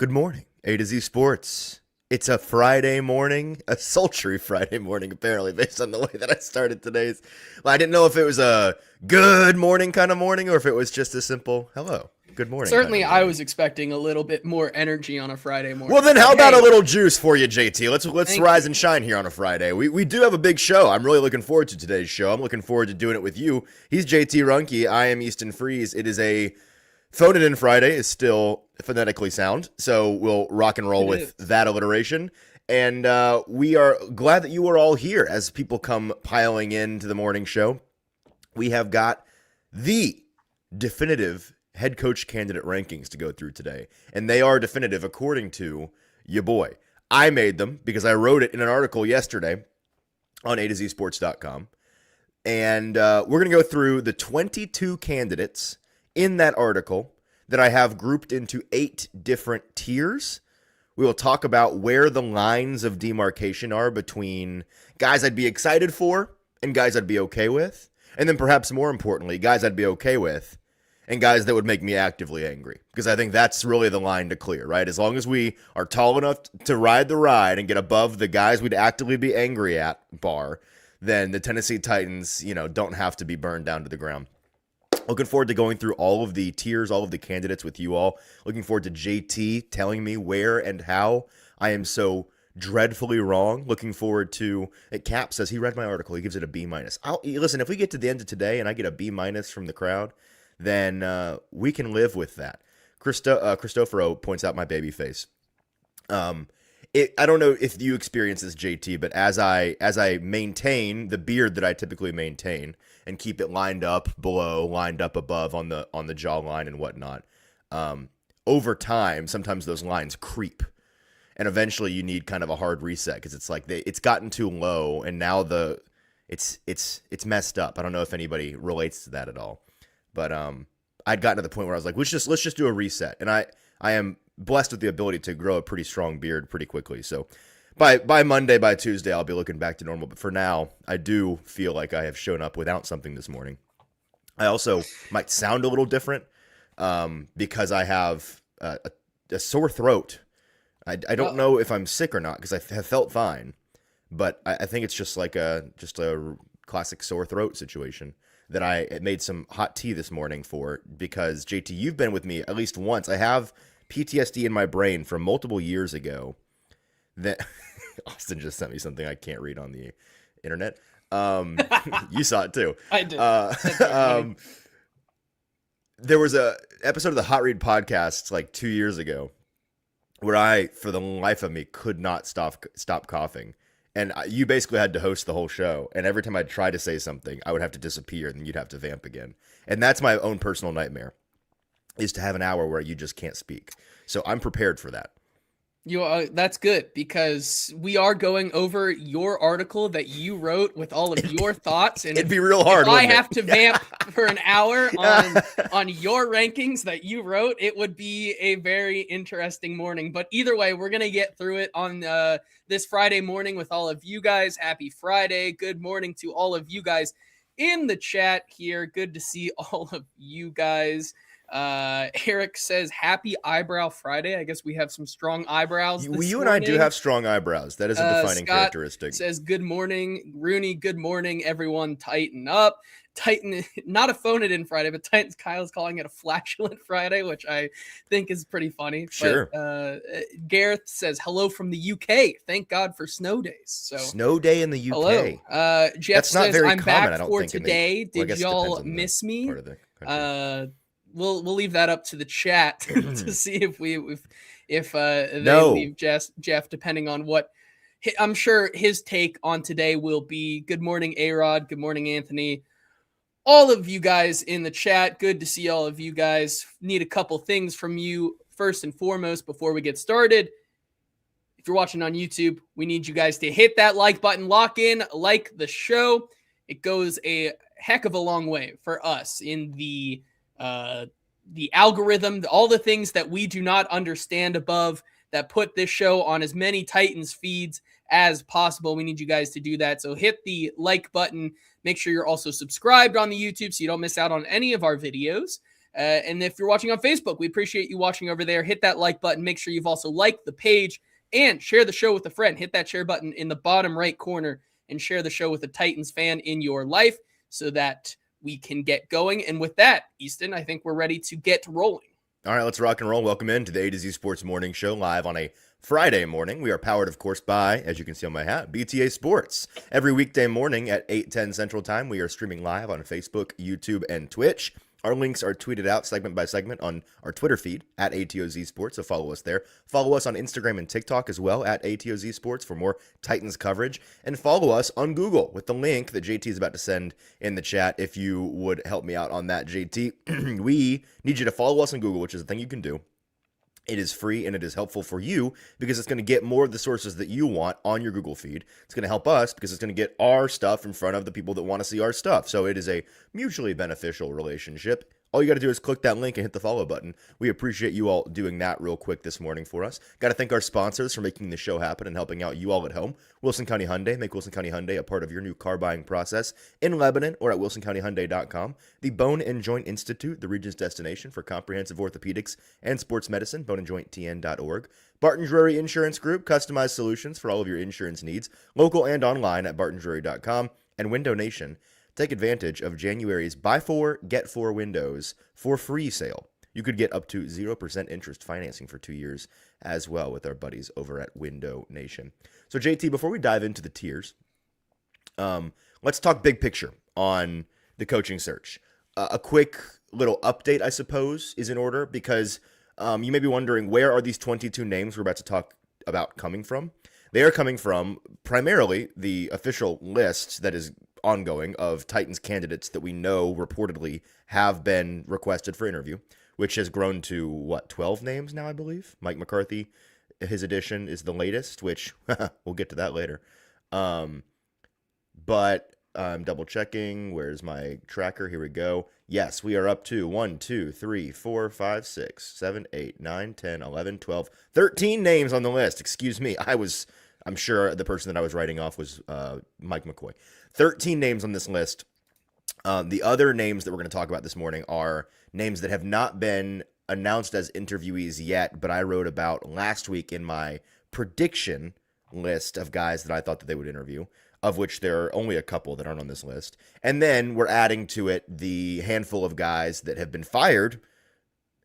Good morning, A to Z Sports. It's a Friday morning, a sultry Friday morning, apparently, based on the way that I started today's. Well, I didn't know if it was a good morning kind of morning or if it was just a simple hello, good morning kind of Certainly, I morning. was expecting a little bit more energy on a Friday Well, morning. then, But how about a hey, little juice for you, JT? Let's thank rise you. and shine here on a Friday. We do have a big show. I'm really looking forward to today's show. I'm looking forward to doing it with you. He's JT Runke. I am Easton Freeze. It is a Phone It In Friday is still phonetically sound, so we'll rock and roll It with is. that alliteration. And we are glad that you are all here as people come piling into the morning show. We have got the definitive head coach candidate rankings to go through today, and they are definitive according to your boy. I made them because I wrote it in an article yesterday on AtoZSports.com. And we're going to go through the 22 candidates in that article that I have grouped into 8 different tiers. We will talk about where the lines of demarcation are between guys I'd be excited for and guys I'd be okay with. And then perhaps more importantly, guys I'd be okay with and guys that would make me actively angry. Because I think that's really the line to clear, right? As long as we are tall enough to ride the ride and get above the guys we'd actively be angry at bar, then the Tennessee Titans, don't have to be burned down to the ground. Looking forward to going through all of the tiers, all of the candidates with you all. Looking forward to JT telling me where and how I am so dreadfully wrong. Looking forward to it. Cap says he read my article. He gives it a B minus. Listen. If we get to the end of today and I get a B minus from the crowd, then we can live with that. Christoforo points out my baby face. I don't know if you experience this, JT, but as I maintain the beard that I typically maintain and keep it lined up below, lined up above on the jawline and whatnot, over time, sometimes those lines creep, and eventually you need kind of a hard reset because it's like it's gotten too low, and now it's messed up. I don't know if anybody relates to that at all, but I'd gotten to the point where I was like, let's just do a reset, and I am blessed with the ability to grow a pretty strong beard pretty quickly. So by Monday, by Tuesday, I'll be looking back to normal. But for now, I do feel like I have shown up without something this morning. I also might sound a little different because I have a sore throat. I don't know if I'm sick or not because I have felt fine, but I think it's just like a classic sore throat situation that I made some hot tea this morning for because JT, you've been with me at least once. I have PTSD in my brain from multiple years ago that Austin just sent me something I can't read on the internet. You saw it too. I did. There was a episode of the Hot Read podcast like 2 years ago where I, for the life of me, could not stop coughing. And you basically had to host the whole show. And every time I'd try to say something, I would have to disappear and you'd have to vamp again. And that's my own personal nightmare, is to have an hour where you just can't speak. So I'm prepared for that. That's good because we are going over your article that you wrote with all of your thoughts, and It'd be real hard. if I Wouldn't have it? to vamp for an hour on your rankings that you wrote, it would be a very interesting morning. But either way, we're gonna get through it on this Friday morning with all of you guys. Happy Friday! Good morning to all of you guys in the chat here. Good to see all of you guys. Eric says happy eyebrow Friday. I guess we have some strong eyebrows this You and I morning. do have strong eyebrows. That is a defining Scott characteristic. says good morning, Rooney. Good morning, everyone. Tighten up. Tighten, not a phone it in Friday, but Titans Kyle's calling it a flatulent Friday, which I think is pretty funny. Sure. But, Gareth says hello from the UK. Thank God for snow days. So snow day in the UK. hello. Jeff That's not says very I'm common, back I don't for think, today. well, I Did guess it y'all depends on the miss me? part of the country. We'll leave that up to the chat to see if they No. leave Jeff, depending on what. I'm sure his take on today will be good morning, A-Rod. Good morning, Anthony. All of you guys in the chat. Good to see all of you guys. Need a couple things from you first and foremost before we get started. If you're watching on YouTube, we need you guys to hit that like button, lock in, like the show. It goes a heck of a long way for us in the algorithm, all the things that we do not understand above that put this show on as many Titans feeds as possible. We need you guys to do that. So hit the like button. Make sure you're also subscribed on the YouTube so you don't miss out on any of our videos. And if you're watching on Facebook, we appreciate you watching over there. Hit that like button. Make sure you've also liked the page and share the show with a friend. Hit that share button in the bottom right corner and share the show with a Titans fan in your life so that we can get going. And with that, Easton, I think we're ready to get rolling. All right, let's rock and roll. Welcome into the AtoZSports Morning Show live on a Friday morning. We are powered, of course, by, as you can see on my hat, BTA Sports. Every weekday morning at 8:10 Central Time, we are streaming live on Facebook, YouTube, and Twitch. Our links are tweeted out segment by segment on our Twitter feed at AtoZSports, so follow us there. Follow us on Instagram and TikTok as well at AtoZSports for more Titans coverage. And follow us on Google with the link that JT is about to send in the chat if you would help me out on that, JT. We need you to follow us on Google, which is a thing you can do. It is free and it is helpful for you because it's going to get more of the sources that you want on your Google feed. It's going to help us because it's going to get our stuff in front of the people that want to see our stuff. So it is a mutually beneficial relationship. All you got to do is click that link and hit the follow button. We appreciate you all doing that real quick this morning for us. Got to thank our sponsors for making the show happen and helping out you all at home. Wilson County Hyundai. Make Wilson County Hyundai a part of your new car buying process in Lebanon or at wilsoncountyhyundai.com. The Bone and Joint Institute, the region's destination for comprehensive orthopedics and sports medicine, boneandjointtn.org. Barton Drury Insurance Group, customized solutions for all of your insurance needs, local and online at bartondrury.com. And Window Nation. Take advantage of January's Buy 4, Get 4 windows for free sale. You could get up to 0% interest financing for 2 years as well with our buddies over at Window Nation. So JT, before we dive into the tiers, let's talk big picture on the coaching search. A quick little update, I suppose, is in order because you may be wondering, where are these 22 names we're about to talk about coming from? They are coming from primarily the official list that is ongoing of Titans candidates that we know reportedly have been requested for interview, which has grown to, 12 names now, I believe? Mike McCarthy, his addition is the latest, which we'll get to that later. But I'm double checking. Where's my tracker? Here we go. Yes, we are up to 1, 2, 3, 4, 5, 6, 7, 8, 9, 10, 11, 12, 13 names on the list. Excuse me. I'm sure the person that I was writing off was Mike McCoy. 13 names on this list. The other names that we're going to talk about this morning are names that have not been announced as interviewees yet, but I wrote about last week in my prediction list of guys that I thought that they would interview, of which there are only a couple that aren't on this list. And then we're adding to it the handful of guys that have been fired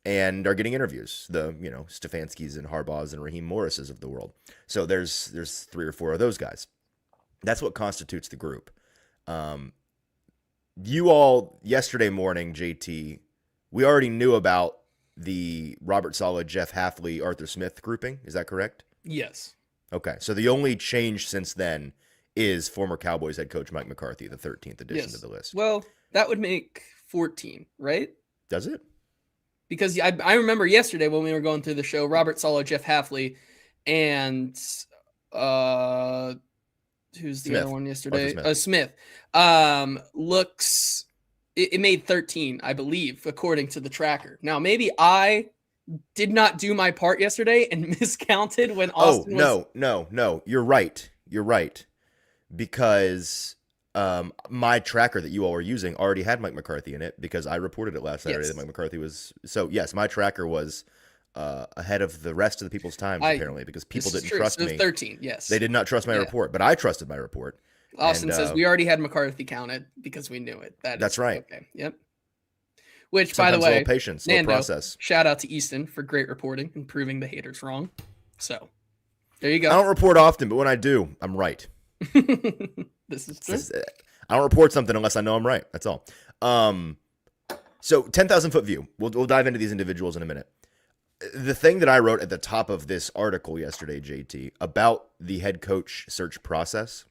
and are getting interviews, the Stefanskis and Harbaughs and Raheem Morrises of the world. So there's 3 or 4 of those guys. That's what constitutes the group. You all yesterday morning, JT, we already knew about the Robert Saleh, Jeff Hafley, Arthur Smith grouping. Is that correct? Yes. Okay, so the only change since then is former Cowboys head coach Mike McCarthy, the 13th addition to the list. Well, that would make 14, right? Does it? Because I remember yesterday when we were going through the show, Robert Saleh, Jeff Hafley, and who's the other one yesterday? Smith. It made 13, I believe, according to the tracker. Now, maybe I did not do my part yesterday and miscounted when Austin No. You're right. Because my tracker that you all were using already had Mike McCarthy in it because I reported it last Saturday that Mike McCarthy was. So, yes, my tracker was ahead of the rest of the people's times, apparently, because people didn't trust me. 13, yes. They did not trust my report, but I trusted my report. Austin says we already had McCarthy counted because we knew it. That's right. Okay. Yep. Which, sometimes by the way, slow patience, slow process. Shout out to Easton for great reporting and proving the haters wrong. So, there you go. I don't report often, but when I do, I'm right. This is true. I don't report something unless I know I'm right. That's all. So 10,000 foot view. We'll dive into these individuals in a minute. The thing that I wrote at the top of this article yesterday, JT, about the head coach search process,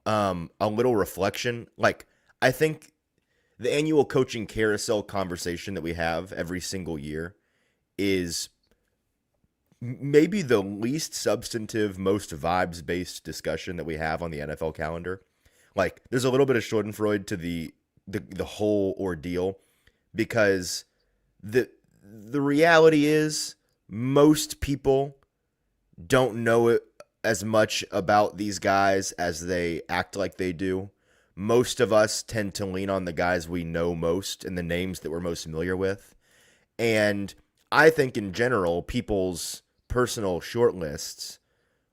a little reflection. Like, I think the annual coaching carousel conversation that we have every single year is maybe the least substantive, most vibes-based discussion that we have on the NFL calendar. Like, there's a little bit of Schadenfreude to the whole ordeal because the reality is most people don't know it as much about these guys as they act like they do. most of us tend to lean on the guys we know most and the names that we're most familiar with. And I think in general, people's personal short lists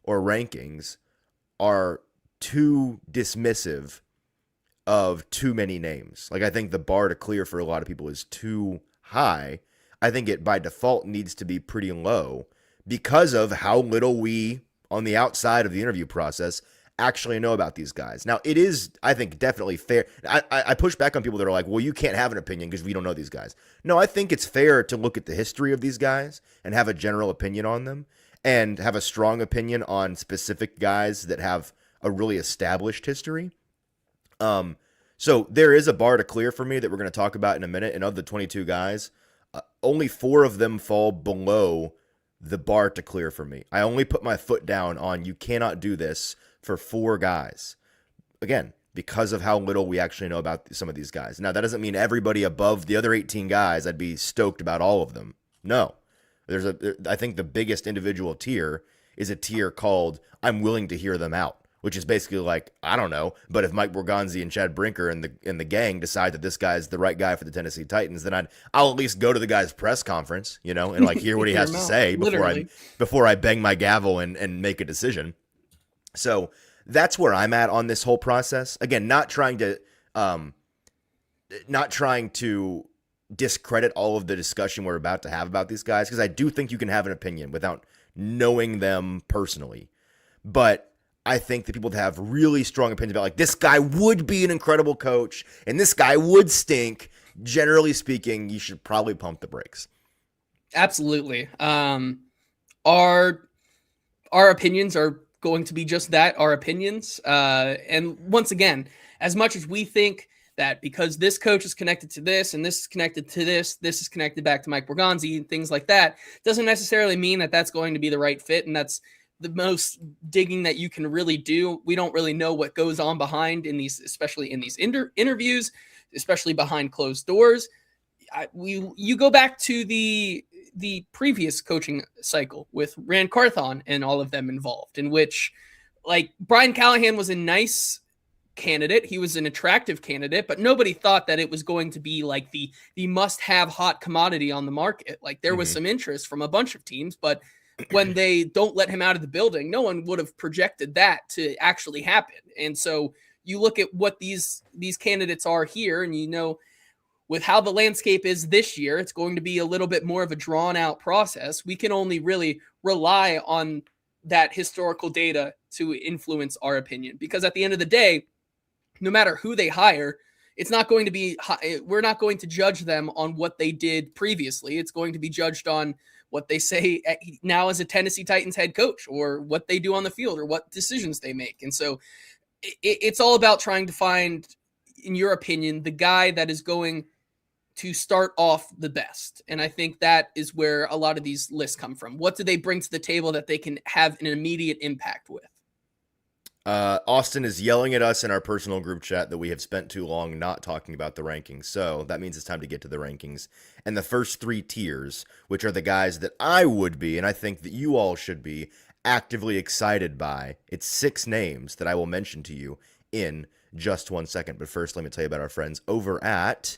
or rankings are too dismissive of too many names. Like, I think the bar to clear for a lot of people is too high. I think it by default needs to be pretty low because of how little we, on the outside of the interview process, actually know about these guys. Now, it is, I think, definitely fair. I push back on people that are like, well, you can't have an opinion because we don't know these guys. No, I think it's fair to look at the history of these guys and have a general opinion on them and have a strong opinion on specific guys that have a really established history. So there is a bar to clear for me that we're going to talk about in a minute. And of the 22 guys, only 4 of them fall below the bar to clear for me. I only put my foot down on you cannot do this for 4 guys. Again, because of how little we actually know about some of these guys. Now, that doesn't mean everybody above the other 18 guys, I'd be stoked about all of them. No. I think the biggest individual tier is a tier called I'm willing to hear them out, which is basically like, I don't know, but if Mike Borgonzi and Chad Brinker and the gang decide that this guy's the right guy for the Tennessee Titans, then I'll at least go to the guy's press conference, and like hear what he has to say before I bang my gavel and make a decision. So that's where I'm at on this whole process. Again, not trying to discredit all of the discussion we're about to have about these guys, because I do think you can have an opinion without knowing them personally. But I think that people that have really strong opinions about, like, this guy would be an incredible coach and this guy would stink, generally speaking, you should probably pump the brakes. Absolutely. Our opinions are going to be just that, our opinions. And once again, as much as we think that because this coach is connected to this and this is connected to this is connected back to Mike Borgonzi and things like that, doesn't necessarily mean that that's going to be the right fit. And that's the most digging that you can really do. We don't really know what goes on behind in these, especially in these interviews, especially behind closed doors. You go back to the previous coaching cycle with Rand Carthon and all of them involved, in which, like, Brian Callahan was a nice candidate. He was an attractive candidate, but nobody thought that it was going to be like the must-have hot commodity on the market. Like, there was some interest from a bunch of teams, but when they don't let him out of the building, no one would have projected that to actually happen. And so you look at what these candidates are here, and with how the landscape is this year, it's going to be a little bit more of a drawn out process. We can only really rely on that historical data to influence our opinion, because at the end of the day, no matter who they hire, it's not going to be, we're not going to judge them on what they did previously. It's going to be judged on what they say now as a Tennessee Titans head coach, or what they do on the field, or what decisions they make. And so it's all about trying to find, in your opinion, the guy that is going to start off the best. And I think that is where a lot of these lists come from. What do they bring to the table that they can have an immediate impact with? Austin is yelling at us in our personal group chat that we have spent too long not talking about the rankings. So that means it's time to get to the rankings. And the first 3 tiers, which are the guys that I would be, and I think that you all should be, actively excited by. It's 6 names that I will mention to you in just 1 second. But first, let me tell you about our friends over at,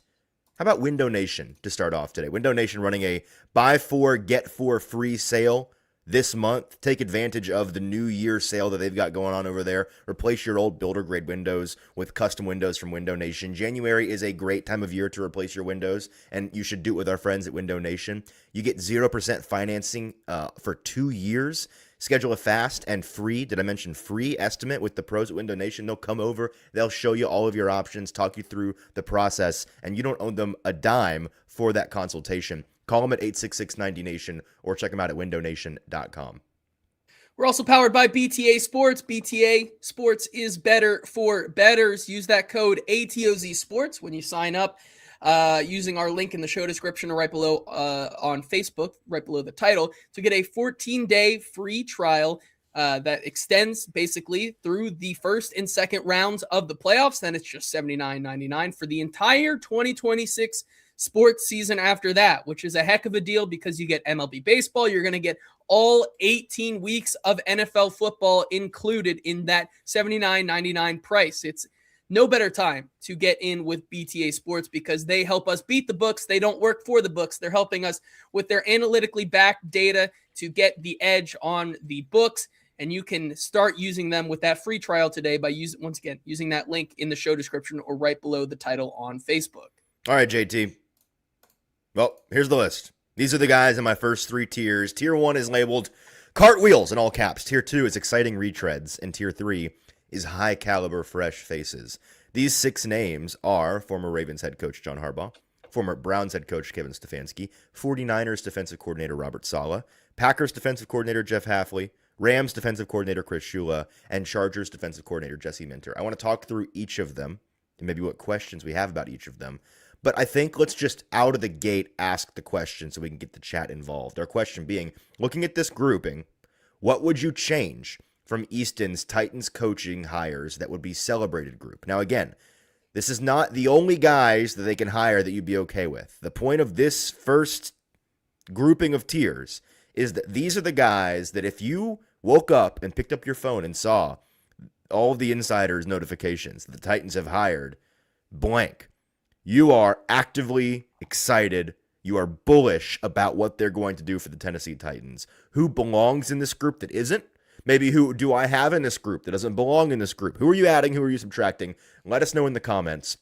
how about Window Nation to start off today? Window Nation running a buy 4, get 4 free sale this month. Take advantage of the New Year sale that they've got going on over there. Replace your old builder grade windows with custom windows from Window Nation. January is a great time of year to replace your windows, and you should do it with our friends at Window Nation. You get 0% financing for 2 years. Schedule a fast and free, did I mention free estimate with the pros at Window Nation. They'll come over, they'll show you all of your options, talk you through the process, and you don't owe them a dime for that consultation. Call them at 866-90-NATION or check them out at windownation.com. We're also powered by BTA Sports. BTA Sports is better for bettors. Use that code ATOZSports when you sign up using our link in the show description or right below on Facebook, right below the title, to get a 14-day free trial that extends basically through the first and second rounds of the playoffs. Then it's just $79.99 for the entire 2026 sports season after that, which is a heck of a deal because you get MLB baseball. You're going to get all 18 weeks of NFL football included in that $79.99 price. It's no better time to get in with BTA Sports because they help us beat the books. They don't work for the books. They're helping us with their analytically backed data to get the edge on the books. And you can start using them with that free trial today by using that link in the show description or right below the title on Facebook. All right, JT. Well, here's the list. These are the guys in my first 3 tiers. Tier 1 is labeled cartwheels in all caps. Tier 2 is exciting retreads. And Tier 3 is high caliber fresh faces. These 6 names are former Ravens head coach John Harbaugh, former Browns head coach Kevin Stefanski, 49ers defensive coordinator Robert Saleh, Packers defensive coordinator Jeff Hafley, Rams defensive coordinator Chris Shula, and Chargers defensive coordinator Jesse Minter. I want to talk through each of them and maybe what questions we have about each of them. But I think let's just out of the gate ask the question so we can get the chat involved. Our question being, looking at this grouping, what would you change from Easton's Titans coaching hires that would be celebrated group? Now, again, this is not the only guys that they can hire that you'd be okay with. The point of this first grouping of tiers is that these are the guys that if you woke up and picked up your phone and saw all of the insiders' notifications that the Titans have hired blank, you are actively excited. You are bullish about what they're going to do for the Tennessee Titans. Who belongs in this group that isn't? Maybe who do I have in this group that doesn't belong in this group? Who are you adding? Who are you subtracting? Let us know in the comments.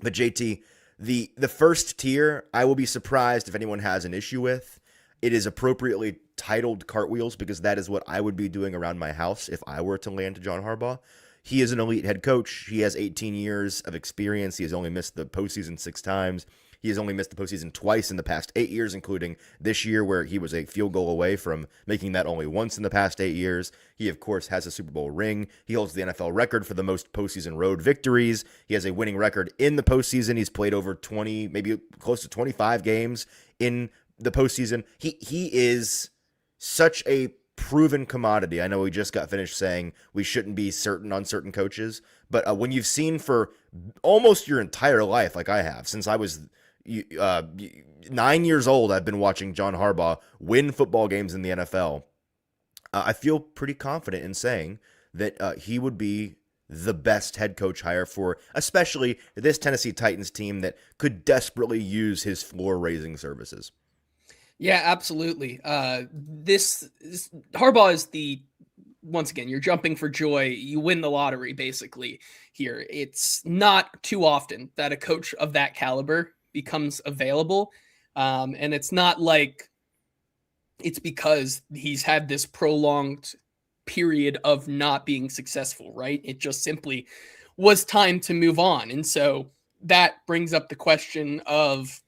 But JT, the first tier, I will be surprised if anyone has an issue with. It is appropriately titled Cartwheels because that is what I would be doing around my house if I were to land John Harbaugh. He is an elite head coach. He has 18 years of experience. He has only missed the postseason 6 times. He has only missed the postseason twice in the past 8 years, including this year where he was a field goal away from making that only once in the past 8 years. He, of course, has a Super Bowl ring. He holds the NFL record for the most postseason road victories. He has a winning record in the postseason. He's played over 20, maybe close to 25 games in the postseason. He is such a proven commodity. I know we just got finished saying we shouldn't be certain on certain coaches, but when you've seen for almost your entire life, like I have, since I was 9 years old, I've been watching John Harbaugh win football games in the NFL. I feel pretty confident in saying that he would be the best head coach hire for especially this Tennessee Titans team that could desperately use his floor-raising services. Yeah, absolutely. This Harbaugh is once again, you're jumping for joy. You win the lottery, basically, here. It's not too often that a coach of that caliber becomes available. And it's not like it's because he's had this prolonged period of not being successful, right? It just simply was time to move on. And so that brings up the question of,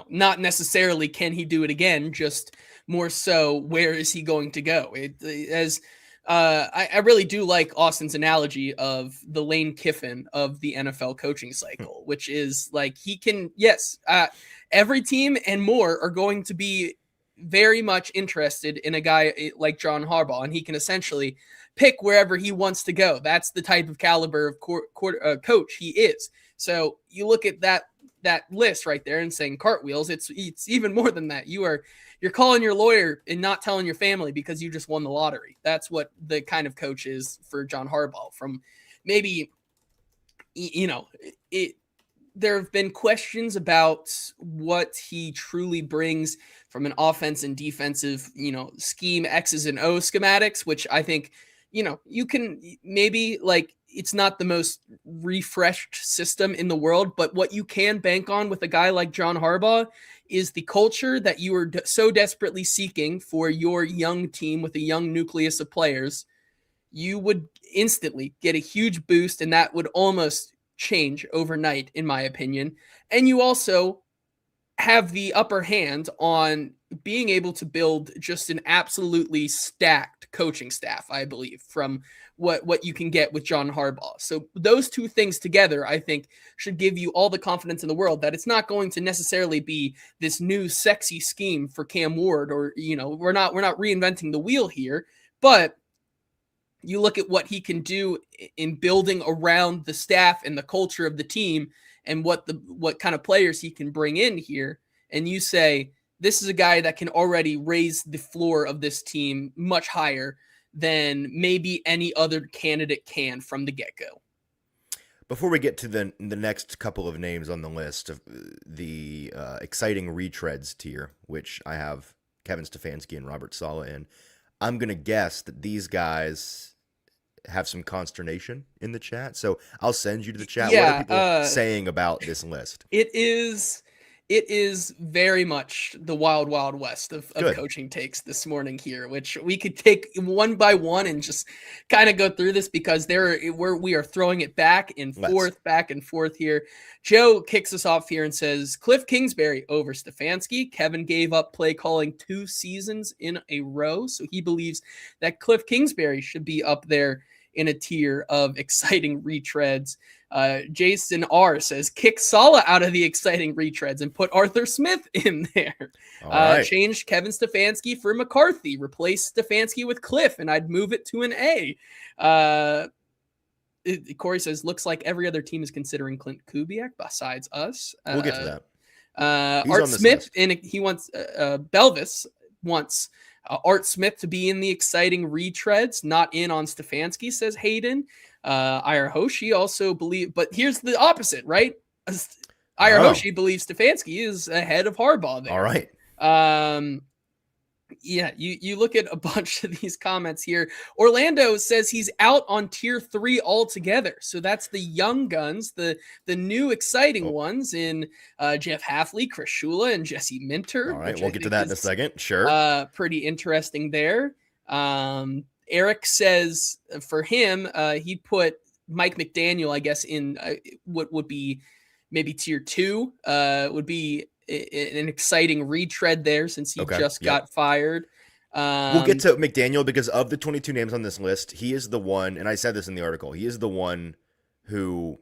not necessarily can he do it again, just more so where is he going to go? I really do like Austin's analogy of the Lane Kiffin of the NFL coaching cycle, which is like every team and more are going to be very much interested in a guy like John Harbaugh, and he can essentially pick wherever he wants to go. That's the type of caliber of coach he is. So you look at that list right there and saying cartwheels, it's even more than that. You're calling your lawyer and not telling your family because you just won the lottery. That's what the kind of coach is for John Harbaugh. From maybe, there have been questions about what he truly brings from an offense and defensive, scheme, X's and O schematics, which I think, you can maybe it's not the most refreshed system in the world, but what you can bank on with a guy like John Harbaugh is the culture that you are so desperately seeking for your young team with a young nucleus of players. You would instantly get a huge boost, and that would almost change overnight, in my opinion. And you also have the upper hand on being able to build just an absolutely stacked coaching staff, I believe, from what you can get with John Harbaugh. So those two things together, I think, should give you all the confidence in the world that it's not going to necessarily be this new sexy scheme for Cam Ward, or, we're not reinventing the wheel here, but you look at what he can do in building around the staff and the culture of the team and what kind of players he can bring in here. And you say, this is a guy that can already raise the floor of this team much higher than maybe any other candidate can from the get-go. Before we get to the next couple of names on the list of the exciting retreads tier, which I have Kevin Stefanski and Robert Saleh in, I'm going to guess that these guys have some consternation in the chat. So I'll send you to the chat. Yeah, what are people saying about this list? It is very much the wild, wild west of Good. coaching takes this morning here, which we could take one by one and just kind of go through this because we are throwing it back and forth here. Joe kicks us off here and says, Cliff Kingsbury over Stefanski. Kevin gave up play calling 2 seasons in a row, so he believes that Cliff Kingsbury should be up there in a tier of exciting retreads. Jason R says, kick Saleh out of the exciting retreads and put Arthur Smith in there. Right. Change Kevin Stefanski for McCarthy. Replace Stefanski with Cliff, and I'd move it to an A. Corey says, looks like every other team is considering Clint Kubiak besides us. We'll get to that. Art Smith, and he wants Belvis wants Art Smith to be in the exciting retreads, not in on Stefanski, says Hayden. Ira Hoshi also believe, but here's the opposite, right? Ira Hoshi believes Stefanski is ahead of Harbaugh there. All right. Yeah, you look at a bunch of these comments here. Orlando says he's out on tier 3 altogether. So that's the young guns, the new exciting ones in Jeff Hafley, Chris Shula, and Jesse Minter. All right, we'll get to that in a second. Sure. Pretty interesting there. Eric says for him, he'd put Mike McDaniel, I guess, in what would be maybe tier 2, would be an exciting retread there since he just got fired. We'll get to McDaniel because of the 22 names on this list, he is the one, and I said this in the article, he is the one who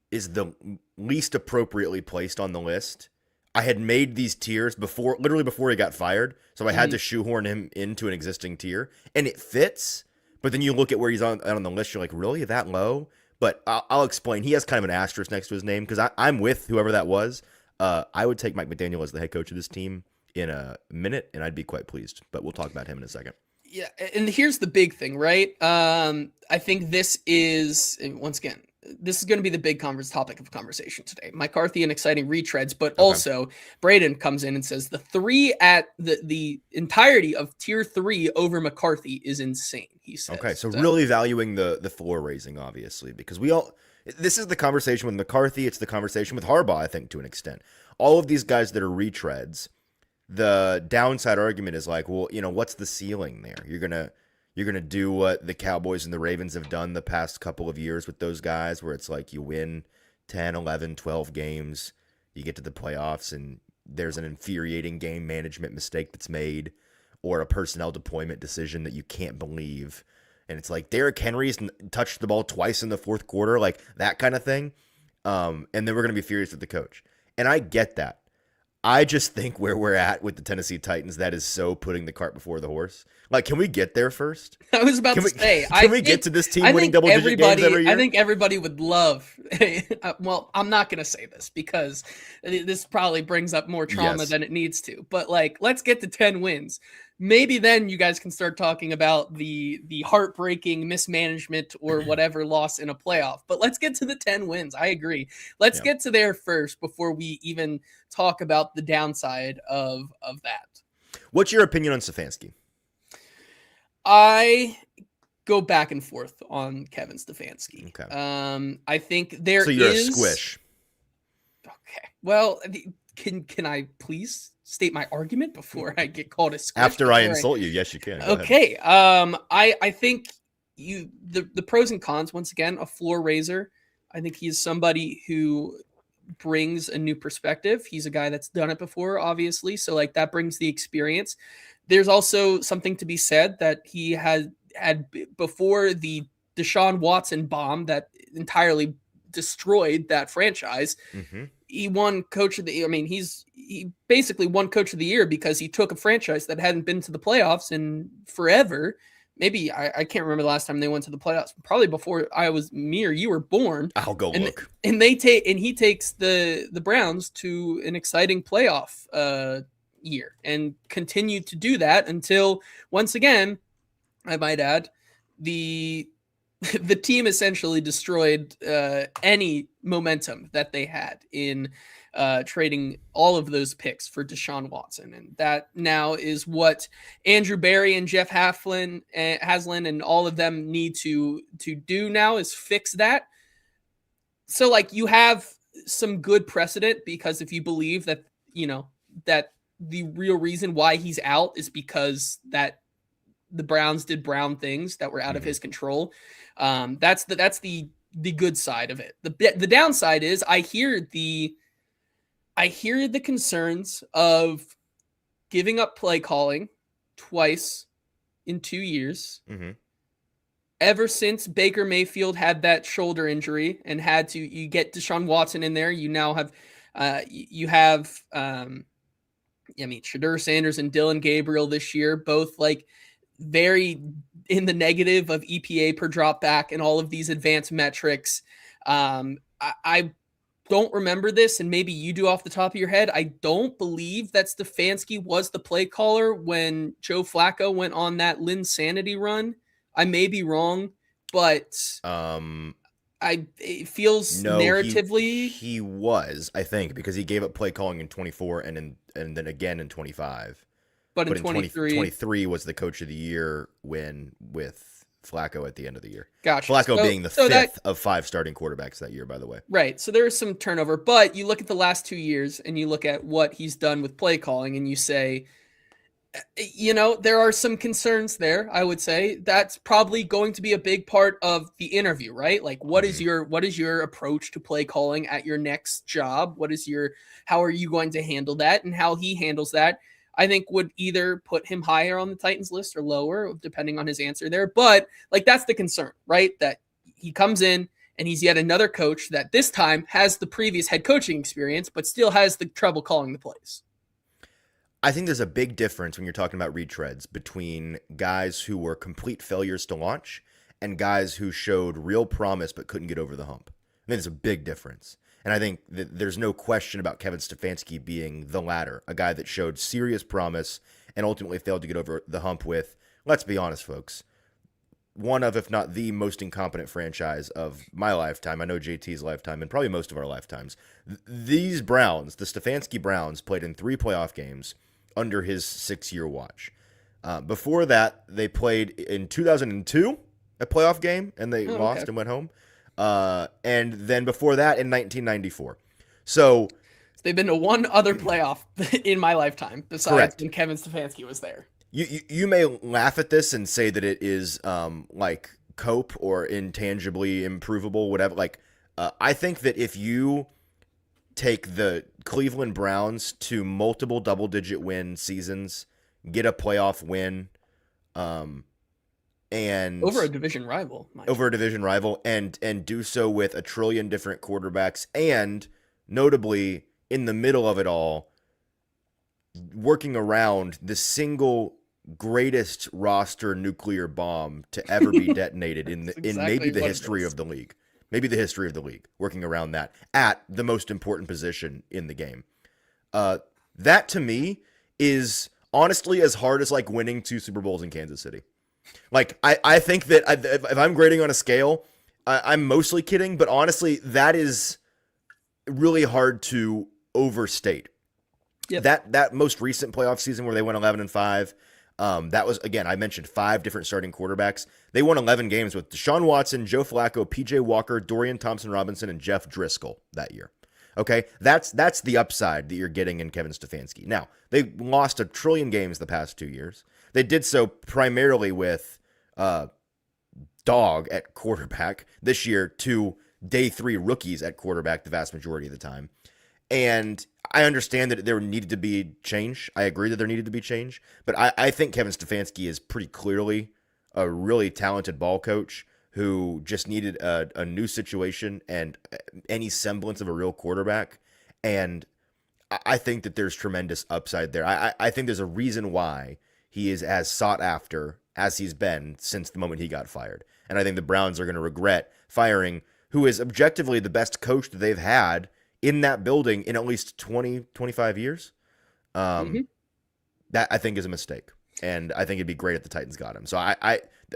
is the least appropriately placed on the list. I had made these tiers literally before he got fired, so I had to shoehorn him into an existing tier, and it fits, but then you look at where he's on the list, you're like, really, that low? But I'll explain. He has kind of an asterisk next to his name because I'm with whoever that was. I would take Mike McDaniel as the head coach of this team in a minute, and I'd be quite pleased. But we'll talk about him in a second. Yeah, and here's the big thing, right? I think this is, once again, this is going to be the big topic of conversation today. McCarthy and exciting retreads, but also Braden comes in and says the 3 at the entirety of tier 3 over McCarthy is insane, he says. Okay, so really valuing the floor raising, obviously, because this is the conversation with McCarthy. It's the conversation with Harbaugh, I think, to an extent. All of these guys that are retreads, the downside argument is like, well, what's the ceiling there? You're gonna do what the Cowboys and the Ravens have done the past couple of years with those guys, where it's like you win 10, 11, 12 games, you get to the playoffs, and there's an infuriating game management mistake that's made, or a personnel deployment decision that you can't believe. And it's like Derrick Henry's touched the ball twice in the fourth quarter, like that kind of thing. And then we're going to be furious with the coach. And I get that. I just think where we're at with the Tennessee Titans, that is so putting the cart before the horse. Like, can we get there first? I was about to say. Can we get to this team winning double-digit games every year? I think everybody would love. Well, I'm not going to say this because this probably brings up more trauma than it needs to. But, let's get to 10 wins. Maybe then you guys can start talking about the heartbreaking mismanagement or whatever loss in a playoff. But let's get to the 10 wins. I agree. Let's get to there first before we even talk about the downside of that. What's your opinion on Stefanski? I go back and forth on Kevin Stefanski. Okay. I think there is... So you're a squish. Okay. Well, can I please state my argument before I get called a squish? After I insult you, yes, you can. Go okay. I think the pros and cons, once again, a floor raiser. I think he's somebody who brings a new perspective. He's a guy that's done it before, obviously. So that brings the experience. There's also something to be said that he had before the Deshaun Watson bomb that entirely destroyed that franchise. Mm-hmm. He won coach of the year. I mean, he basically won coach of the year because he took a franchise that hadn't been to the playoffs in forever. Maybe I can't remember the last time they went to the playoffs. Probably before me or you were born. I'll go look. And he takes the Browns to an exciting playoff year and continued to do that until, once again, I might add, the the team essentially destroyed any momentum that they had in trading all of those picks for Deshaun Watson. And that now is what Andrew Berry and Jeff Haslin and all of them need to do now, is fix that. So like you have some good precedent, because if you believe that, that the real reason why he's out is because that the Browns did Brown things that were out of his control. That's the good side of it. The downside is I hear the concerns of giving up play calling twice in 2 years. Mm-hmm. Ever since Baker Mayfield had that shoulder injury and you get Deshaun Watson in there, you now have Shadur Sanders and Dylan Gabriel this year, both like very in the negative of EPA per drop back and all of these advanced metrics. I don't remember this, and maybe you do off the top of your head. I don't believe that Stefanski was the play caller when Joe Flacco went on that Linsanity run. I may be wrong, but it feels narratively he was, I think, because he gave up play calling in 24 and then again in 25. But in 23 was the coach of the year win with Flacco at the end of the year. Gotcha. Flacco being the fifth of 5 starting quarterbacks that year, by the way. Right. So there is some turnover, but you look at the last 2 years and you look at what he's done with play calling and you say, there are some concerns there. I would say that's probably going to be a big part of the interview, right? Like what is your approach to play calling at your next job? How are you going to handle that? And how he handles that, I think, would either put him higher on the Titans list or lower, depending on his answer there. But like, that's the concern, right? That he comes in and he's yet another coach that this time has the previous head coaching experience, but still has the trouble calling the plays. I think there's a big difference when you're talking about retreads between guys who were complete failures to launch and guys who showed real promise but couldn't get over the hump. I think there's a big difference. And I think that there's no question about Kevin Stefanski being the latter, a guy that showed serious promise and ultimately failed to get over the hump with, let's be honest, folks, one of, if not the most incompetent franchise of my lifetime. I know JT's lifetime and probably most of our lifetimes. These Browns, the Stefanski Browns, played in 3 playoff games under his 6-year watch. Before that, they played in 2002, a playoff game, and they lost and went home. And then before that in 1994. So they've been to one other playoff in my lifetime besides when Kevin Stefanski was there. You may laugh at this and say that it is like cope or intangibly improvable, whatever. Like I think that if you take the Cleveland Browns to multiple double-digit win seasons, get a playoff win, and over a division rival, and do so with a trillion different quarterbacks, and notably in the middle of it all, working around the single greatest roster nuclear bomb to ever be detonated in maybe the history of the league. Maybe the history of the league, working around that at the most important position in the game. That to me is honestly as hard as like winning 2 Super Bowls in Kansas City. Like, I think that if I'm grading on a scale, I'm mostly kidding, but honestly, that is really hard to overstate. Yep. That most recent playoff season where they went 11-5, that was, again, I mentioned 5 different starting quarterbacks. They won 11 games with Deshaun Watson, Joe Flacco, PJ Walker, Dorian Thompson-Robinson, and Jeff Driscoll that year. Okay, that's the upside that you're getting in Kevin Stefanski. Now, they lost a trillion games the past 2 years. They did so primarily with Dog at quarterback. This year, 2 day 3 rookies at quarterback the vast majority of the time. And I understand that there needed to be change. I agree that there needed to be change. But I think Kevin Stefanski is pretty clearly a really talented ball coach who just needed a new situation and any semblance of a real quarterback. And I think that there's tremendous upside there. I think there's a reason why he is as sought after as he's been since the moment he got fired. And I think the Browns are going to regret firing who is objectively the best coach that they've had in that building in at least 20, 25 years. That I think is a mistake. And I think it'd be great if the Titans got him. So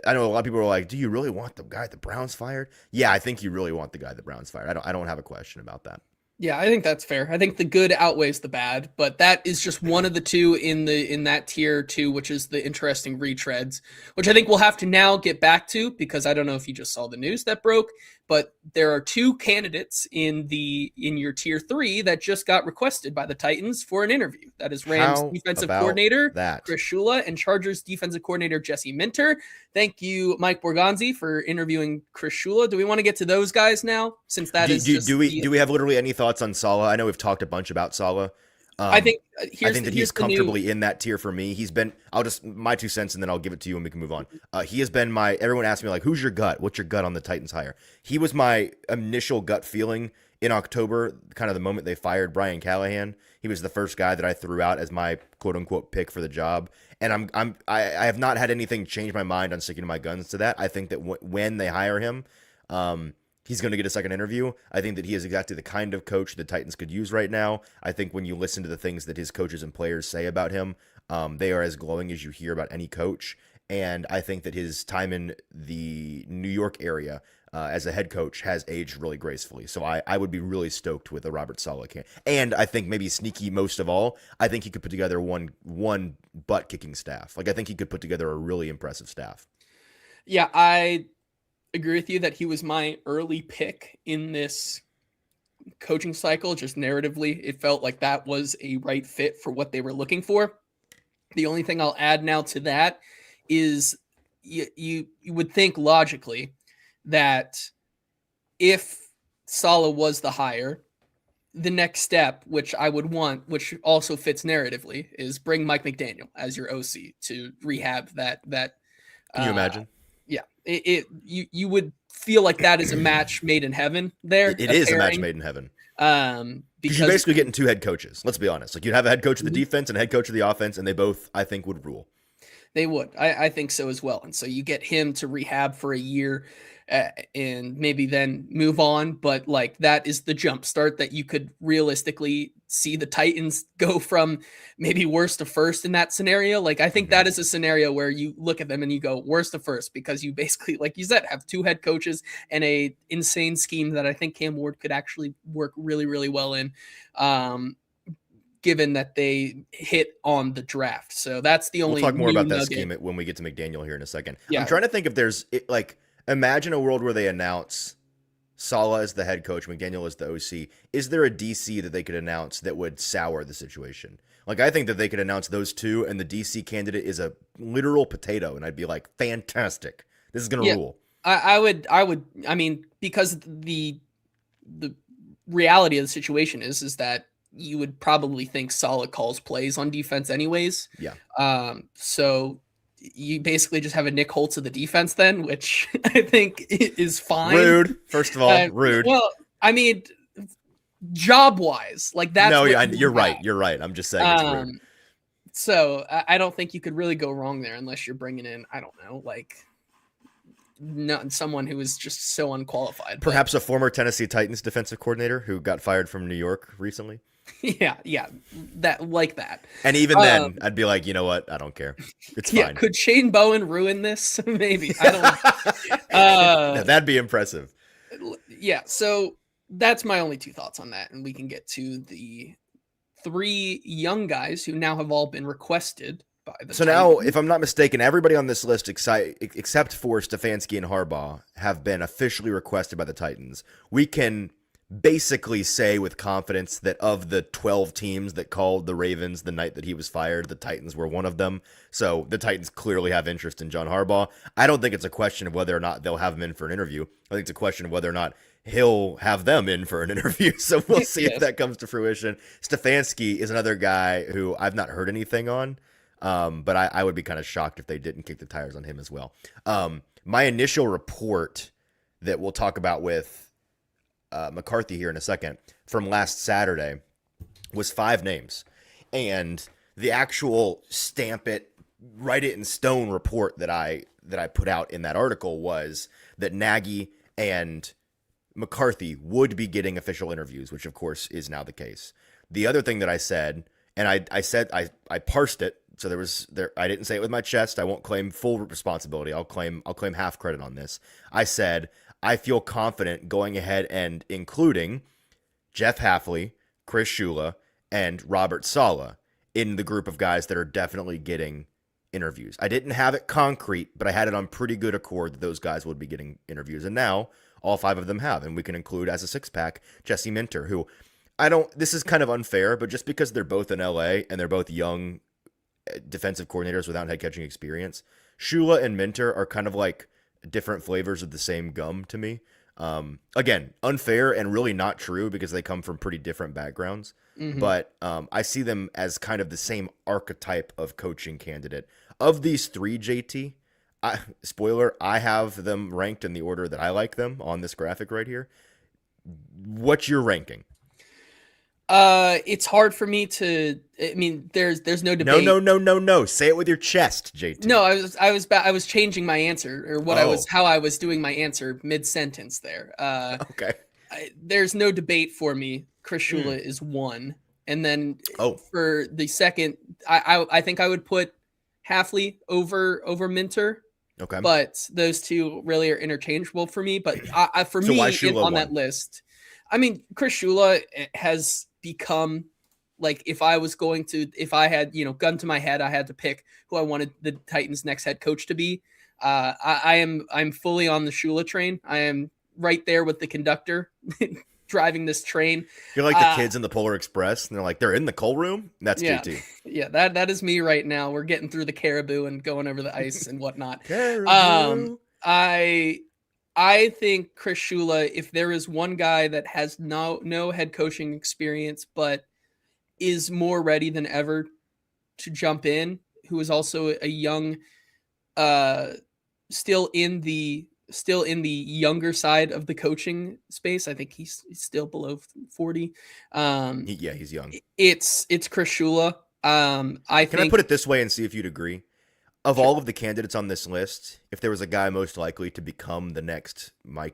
I know a lot of people are like, do you really want the guy the Browns fired? Yeah, I think you really want the guy the Browns fired. I don't have a question about that. Yeah, I think that's fair. I think the good outweighs the bad, but that is just one of the two in that tier two, which is the interesting retreads, which I think we'll have to now get back to because I don't know if you just saw the news that broke, but there are two candidates in your tier three that just got requested by the Titans for an interview. That is Rams How defensive about coordinator that? Chris Shula and Chargers defensive coordinator Jesse Minter. Thank you, Mike Borgonzi, for interviewing Chris Shula. Do we want to get to those guys now? Since that do we have literally any thoughts on Saleh? I know we've talked a bunch about Saleh. I think that he's comfortably in that tier for me. He's been. I'll just my 2 cents and then I'll give it to you and we can move on. He has been my. Everyone asks me like, who's your gut? What's your gut on the Titans hire? He was my initial gut feeling in October, kind of the moment they fired Brian Callahan. He was the first guy that I threw out as my quote unquote pick for the job. And I have not had anything change my mind on sticking to my guns to that. I think that when they hire him, he's going to get a second interview. I think that he is exactly the kind of coach the Titans could use right now. I think when you listen to the things that his coaches and players say about him, they are as glowing as you hear about any coach. And I think that his time in the New York area as a head coach has aged really gracefully. So I would be really stoked with a Robert Saleh. And I think maybe sneaky most of all, I think he could put together one butt-kicking staff. Like I think he could put together a really impressive staff. Yeah, I agree with you that he was my early pick in this coaching cycle. Just narratively, it felt like that was a right fit for what they were looking for. The only thing I'll add now to that is you would think logically that if Saleh was the hire, the next step, which I would want, which also fits narratively, is bring Mike McDaniel as your OC to rehab that. Can you imagine? Yeah, you would feel like that is a match made in heaven. There, it is a match made in heaven. Because you're basically getting two head coaches. Let's be honest. Like you'd have a head coach of the defense and a head coach of the offense, and they both, I think, would rule. They would. I think so as well. And so you get him to rehab for a year and maybe then move on. But like that is the jump start that you could realistically see the Titans go from maybe worst to first in that scenario. Like I think that is a scenario where you look at them and you go worst to first because you basically, like you said, have two head coaches and a insane scheme that I think Cam Ward could actually work really, really well in. Given that they hit on the draft. So that's the only. We'll talk more about that scheme when we get to McDaniel here in a second. Yeah. I'm trying to think if there's like, imagine a world where they announce Saleh as the head coach, McDaniel as the OC. Is there a DC that they could announce that would sour the situation? Like, I think that they could announce those two and the DC candidate is a literal potato. And I'd be like, fantastic. This is going to rule. I would, I mean, because the reality of the situation is that you would probably think Saleh calls plays on defense anyways. Yeah. So you basically just have a Nick Holtz of the defense then, which I think is fine. Rude. First of all, rude. Well, I mean, job wise, like that's. No, you're right. You're right. I'm just saying it's rude. So I don't think you could really go wrong there unless you're bringing in, I don't know, like not someone who is just so unqualified. Perhaps a former Tennessee Titans defensive coordinator who got fired from New York recently. Yeah, that like that. And even then, I'd be like, you know what? I don't care. It's fine. Could Shane Bowen ruin this? Maybe. I don't know. That'd be impressive. Yeah, so that's my only two thoughts on that. And we can get to the three young guys who now have all been requested by the Titans. Now, if I'm not mistaken, everybody on this list except for Stefanski and Harbaugh have been officially requested by the Titans. We can basically say with confidence that of the 12 teams that called the Ravens the night that he was fired, the Titans were one of them. So the Titans clearly have interest in John Harbaugh. I don't think it's a question of whether or not they'll have him in for an interview. I think it's a question of whether or not he'll have them in for an interview. So we'll see if that comes to fruition. Stefanski is another guy who I've not heard anything on, but I would be kind of shocked if they didn't kick the tires on him as well. My initial report that we'll talk about with McCarthy here in a second from last Saturday was 5 names, and the actual stamp it, write it in stone report that I put out in that article was that Nagy and McCarthy would be getting official interviews, which of course is now the case. The other thing that I said, and I parsed it so I didn't say it with my chest. I won't claim full responsibility. I'll claim half credit on this. I said I feel confident going ahead and including Jeff Hafley, Chris Shula, and Robert Saleh in the group of guys that are definitely getting interviews. I didn't have it concrete, but I had it on pretty good accord that those guys would be getting interviews. And now all 5 of them have. And we can include as a 6-pack Jesse Minter, who this is kind of unfair, but just because they're both in LA and they're both young defensive coordinators without head coaching experience, Shula and Minter are kind of like different flavors of the same gum to me. Again, unfair and really not true because they come from pretty different backgrounds. Mm-hmm. But I see them as kind of the same archetype of coaching candidate. Of these 3, JT, spoiler, I have them ranked in the order that I like them on this graphic right here. What's your ranking? It's hard for me to. I mean, there's no debate. No. Say it with your chest, JT. No, I was changing my answer or how I was doing my answer mid sentence there. Okay. There's no debate for me. Chris Shula is 1, and then for the second, I think I would put Hafley over Minter. Okay. But those 2 really are interchangeable for me. But for so me on that list, I mean, Chris Shula has become like if I had, gun to my head, I had to pick who I wanted the Titans' next head coach to be. I'm fully on the Shula train. I am right there with the conductor driving this train. You're like the kids in the Polar Express, and they're like, they're in the coal room. That's JT. Yeah, that is me right now. We're getting through the caribou and going over the ice and whatnot. Caribou. I think Chris Shula, if there is one guy that has no head coaching experience, but is more ready than ever to jump in, who is also a young, still in the younger side of the coaching space. I think he's still below 40. He's young. It's Chris Shula. Can I put it this way and see if you'd agree? Of all of the candidates on this list, if there was a guy most likely to become the next Sean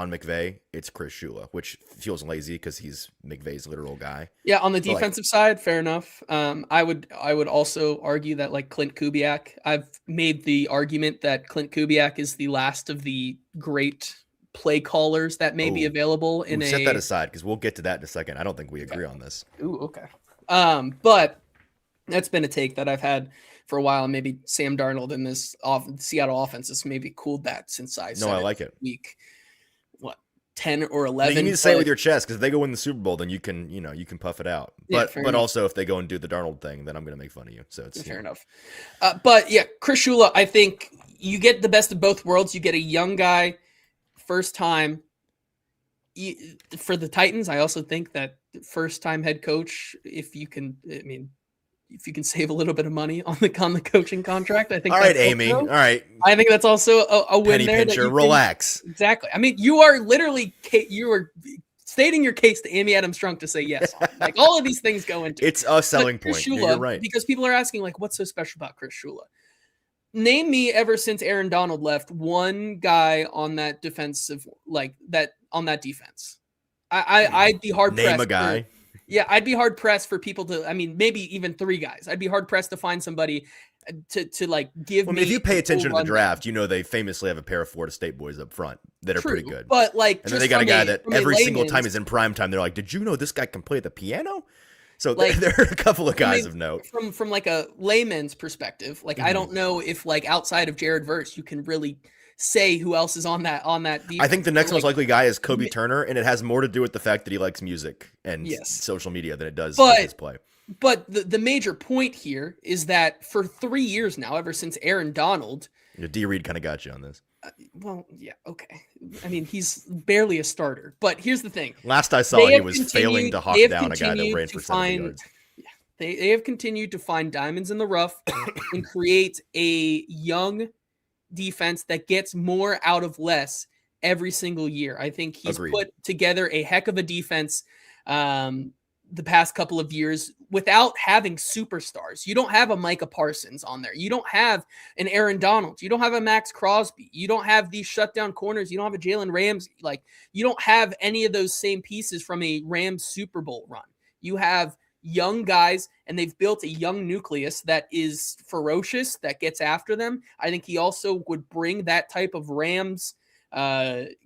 McVay, it's Chris Shula, which feels lazy because he's McVay's literal guy. Yeah, on the defensive side, fair enough. I would also argue that like Clint Kubiak, I've made the argument that Clint Kubiak is the last of the great play callers that may be available set that aside because we'll get to that in a second. I don't think we agree on this. Ooh, okay. But that's been a take that I've had for a while. Maybe Sam Darnold in this Seattle offense has maybe cooled that since I like it. Week 10 or 11. You need to say it with your chest because if they go win the Super Bowl, then you can puff it out. But also if they go and do the Darnold thing, then I'm going to make fun of you. So it's fair enough. But yeah, Chris Shula, I think you get the best of both worlds. You get a young guy, first time. For the Titans, I also think that first time head coach, if you can save a little bit of money on the coaching contract, I think. All right, Amy. All right. I think that's also a win. Penny there. Pincher, relax. Exactly. I mean, you are stating your case to Amy Adams Strunk to say yes. Like all of these things go into it's a selling point. Shula, you're right. Because people are asking like, what's so special about Chris Shula? Name me ever since Aaron Donald left one guy on that defensive on that defense. I'd be hard pressed. Name a guy. I'd be hard pressed for people to. I mean, maybe even 3 guys. I'd be hard pressed to find somebody to like give me. If you pay attention to the draft, they famously have a pair of Florida State boys up front that are pretty good. But like, and then they got a guy that every single time he's in prime time, they're like, "Did you know this guy can play the piano?" So there are a couple of guys of note. From like a layman's perspective, like I don't know if like outside of Jared Verse, you can really say who else is on that defense. I think the next most likely guy is Kobe Turner, and it has more to do with the fact that he likes music and social media than it does with his play. But the major point here is that for 3 years now, ever since Aaron Donald, D. Reed kind of got you on this. Okay. I mean, he's barely a starter. But here's the thing. Last I saw, he was failing to hawk down a guy that ran for 70 yards. They have continued to find diamonds in the rough and create a young defense that gets more out of less every single year. I think he's put together a heck of a defense the past couple of years without having superstars. You don't have a Micah Parsons on there. You don't have an Aaron Donald. You don't have a Max Crosby. You don't have these shutdown corners. You don't have a Jalen Ramsey. Like, you don't have any of those same pieces from a Rams Super Bowl run. You have young guys, and they've built a young nucleus that is ferocious, that gets after them. I think he also would bring that type of Rams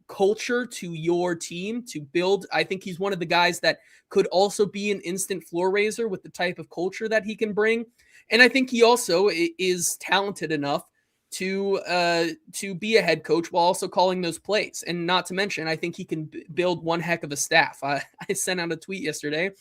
culture to your team to build. I think he's one of the guys that could also be an instant floor raiser with the type of culture that he can bring. And I think he also is talented enough to be a head coach while also calling those plays. And not to mention, I think he can build one heck of a staff. I sent out a tweet yesterday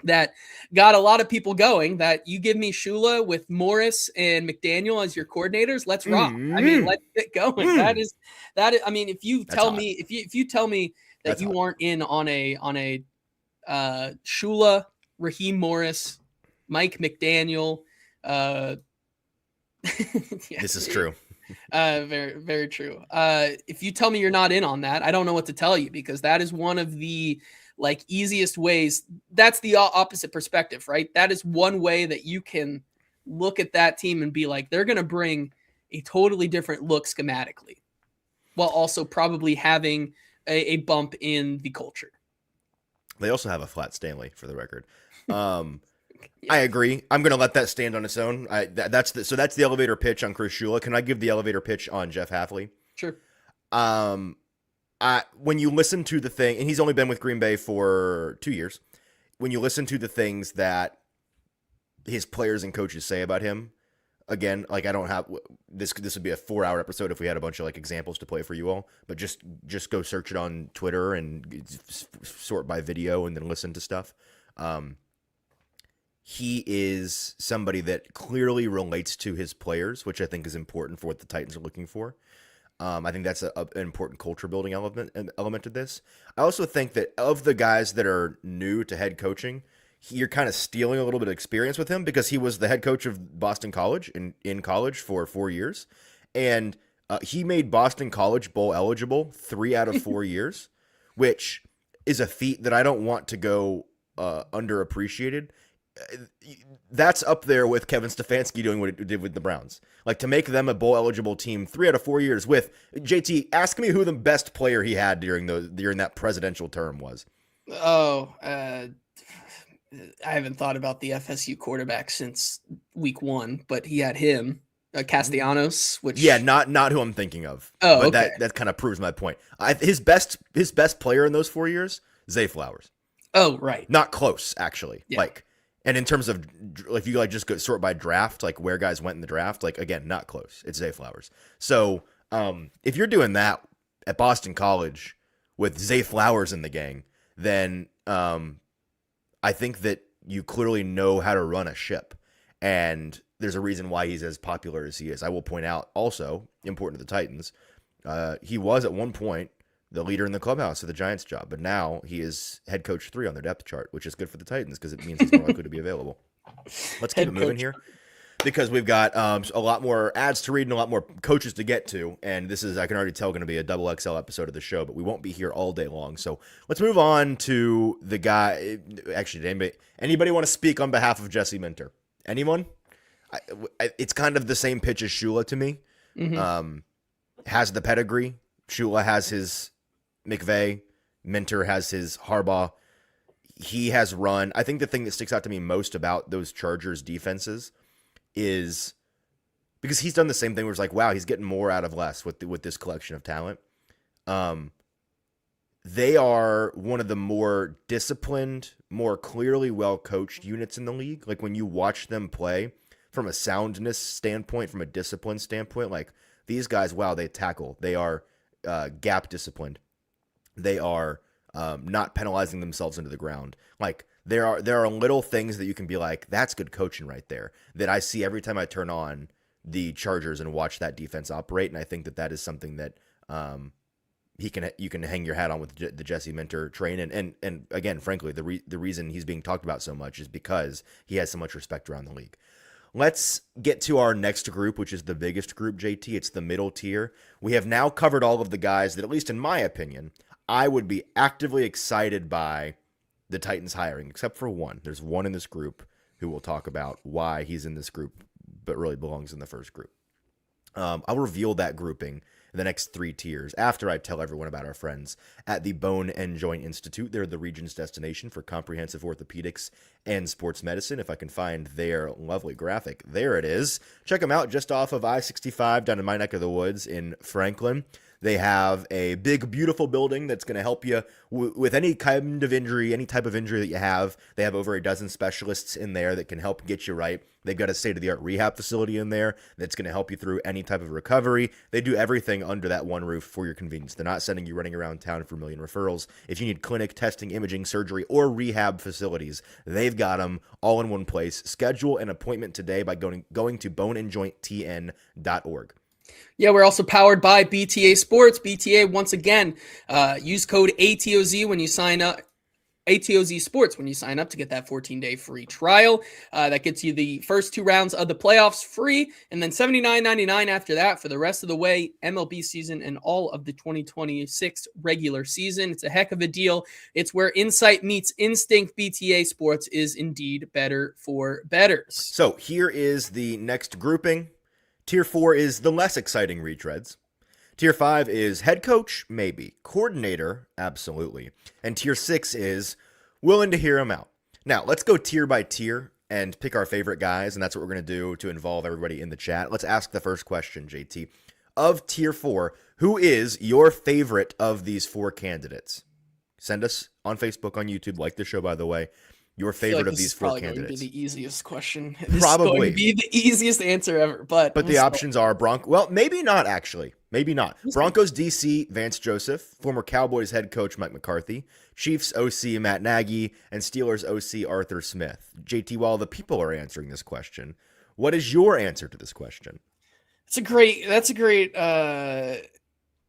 that got a lot of people going, that you give me Shula with Morris and McDaniel as your coordinators, let's rock. I mean, let's get going. That is, I mean, if you tell me, if you tell me that that's you aren't in on a Shula, Raheem Morris, Mike McDaniel, yeah, this is true. Very, very true. If you tell me you're not in on that, I don't know what to tell you, because that is one of the easiest ways. That's the opposite perspective, right? That is one way that you can look at that team and be like, they're going to bring a totally different look schematically, while also probably having a bump in the culture. They also have a flat Stanley, for the record. Yeah. I agree. I'm going to let that stand on its own. That's the elevator pitch on Chris Shula. Can I give the elevator pitch on Jeff Hafley? Sure. When you listen to the thing, and he's only been with Green Bay for 2 years, when you listen to the things that his players and coaches say about him, again, I don't have this would be a 4-hour episode if we had a bunch of examples to play for you all, but just go search it on Twitter and sort by video and then listen to stuff. He is somebody that clearly relates to his players, which I think is important for what the Titans are looking for. I think that's an important culture building element of this. I also think that of the guys that are new to head coaching, you're kind of stealing a little bit of experience with him, because he was the head coach of Boston College in college for 4 years. And he made Boston College bowl eligible 3 out of 4 years, which is a feat that I don't want to go underappreciated. That's up there with Kevin Stefanski doing what he did with the Browns. To make them a bowl eligible team 3 out of 4 years with JT. Ask me who the best player he had during that presidential term was. Oh, I haven't thought about the FSU quarterback since week 1, but he had him, Castellanos, which not who I'm thinking of. Oh, but okay. that kind of proves my point. His best player in those 4 years, Zay Flowers. Oh, right. Not close, actually. Yeah. And in terms of, if you just go sort by draft, where guys went in the draft, again, not close. It's Zay Flowers. So if you're doing that at Boston College with Zay Flowers in the gang, then I think that you clearly know how to run a ship. And there's a reason why he's as popular as he is. I will point out also, important to the Titans, he was at one point the leader in the clubhouse of the Giants job, but now he is head coach 3 on their depth chart, which is good for the Titans because it means he's more likely to be available. Let's keep it moving here, because we've got a lot more ads to read and a lot more coaches to get to, and this is, I can already tell, going to be a double XL episode of the show, but we won't be here all day long. So let's move on to the guy. Actually, did anybody want to speak on behalf of Jesse Minter? Anyone? It's kind of the same pitch as Shula to me. Mm-hmm. Has the pedigree. Shula has his McVay. Minter has his Harbaugh. He has run. I think the thing that sticks out to me most about those Chargers defenses is because he's done the same thing where it's wow, he's getting more out of less with this collection of talent. They are one of the more disciplined, more clearly well-coached units in the league. When you watch them play from a soundness standpoint, from a discipline standpoint, these guys, wow, they tackle. They are gap disciplined. They are not penalizing themselves into the ground. There are little things that you can be that's good coaching right there, that I see every time I turn on the Chargers and watch that defense operate. And I think that is something that you can hang your hat on with the Jesse Minter train. And again, frankly, the reason he's being talked about so much is because he has so much respect around the league. Let's get to our next group, which is the biggest group, JT. It's the middle tier. We have now covered all of the guys that, at least in my opinion, I would be actively excited by the Titans hiring, except for one. There's one in this group who will talk about why he's in this group, but really belongs in the first group. I'll reveal that grouping in the next 3 tiers after I tell everyone about our friends at the Bone and Joint Institute. They're the region's destination for comprehensive orthopedics and sports medicine. If I can find their lovely graphic, there it is. Check them out just off of I-65 down in my neck of the woods in Franklin. They have a big, beautiful building that's going to help you with any kind of injury, any type of injury that you have. They have over a dozen specialists in there that can help get you right. They've got a state-of-the-art rehab facility in there that's going to help you through any type of recovery. They do everything under that one roof for your convenience. They're not sending you running around town for a million referrals. If you need clinic, testing, imaging, surgery, or rehab facilities, they've got them all in one place. Schedule an appointment today by going to boneandjointtn.org. Yeah, we're also powered by BTA Sports. BTA, once again, use code ATOZ when you sign up. ATOZ Sports when you sign up to get that 14-day free trial. That gets you the first 2 rounds of the playoffs free, and then $79.99 after that for the rest of the way, MLB season and all of the 2026 regular season. It's a heck of a deal. It's where insight meets instinct. BTA Sports is indeed better for bettors. So here is the next grouping. Tier 4 is the less exciting retreads. Tier 5 is head coach, maybe. Coordinator, absolutely. And Tier 6 is willing to hear him out. Now, let's go tier by tier and pick our favorite guys, and that's what we're going to do to involve everybody in the chat. Let's ask the first question, JT. Of Tier 4, who is your favorite of these 4 candidates? Send us on Facebook, on YouTube, like the show, by the way, your favorite of these 4 candidates. Going to be the easiest question. This Probably. is going to be the easiest answer ever. But the options are well, maybe not actually. Maybe not. Broncos DC, Vance Joseph, former Cowboys head coach Mike McCarthy, Chiefs OC Matt Nagy, and Steelers OC Arthur Smith. JT, while the people are answering this question, what is your answer to this question? That's a great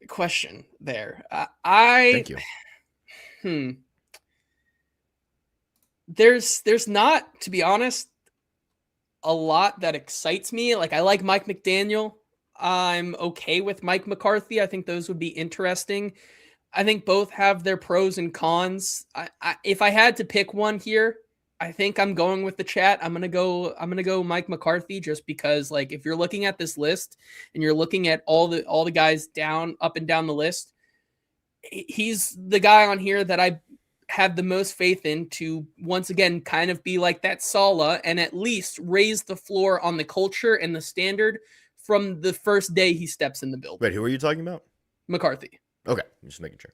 question there. Thank you. There's not, to be honest, a lot that excites me. Like, I like Mike McDaniel. I'm okay with Mike McCarthy. I think those would be interesting. I think both have their pros and cons. If I had to pick one here, I think I'm going with the chat. I'm gonna go Mike McCarthy, just because, like, if you're looking at this list and you're looking at all the guys up and down the list, he's the guy on here that I have the most faith in to once again kind of be like that Saleh and at least raise the floor on the culture and the standard from the first day he steps in the building. Wait, who are you talking about? McCarthy. Okay, just making sure.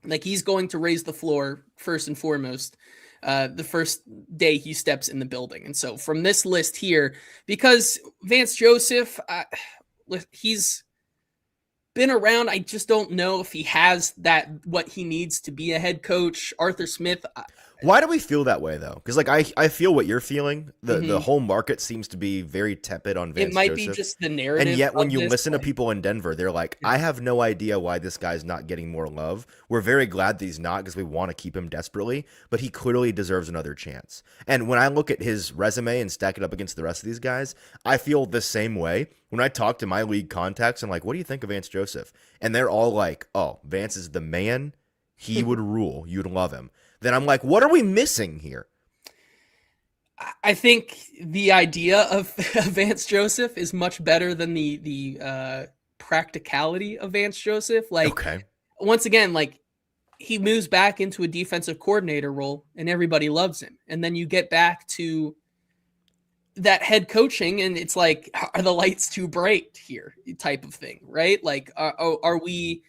Like, he's going to raise the floor first and foremost the first day he steps in the building. And so from this list here, because Vance Joseph, he's been around. I just don't know if he has what he needs to be a head coach. Arthur Smith. Why do we feel that way, though? Because, like, I feel what you're feeling. The whole market seems to be very tepid on Vance Joseph. It might be just the narrative. And yet when you listen to people in Denver, they're like, I have no idea why this guy's not getting more love. We're very glad that he's not, because we want to keep him desperately, but he clearly deserves another chance. And when I look at his resume and stack it up against the rest of these guys, I feel the same way. When I talk to my league contacts, I'm like, what do you think of Vance Joseph? And they're all like, oh, Vance is the man. He would rule. You'd love him. Then I'm like, what are we missing here? I think the idea of Vance Joseph is much better than the practicality of Vance Joseph. Like, okay. Once again, like, he moves back into a defensive coordinator role and everybody loves him. And then you get back to that head coaching and it's like, are the lights too bright here type of thing, right? Like, are we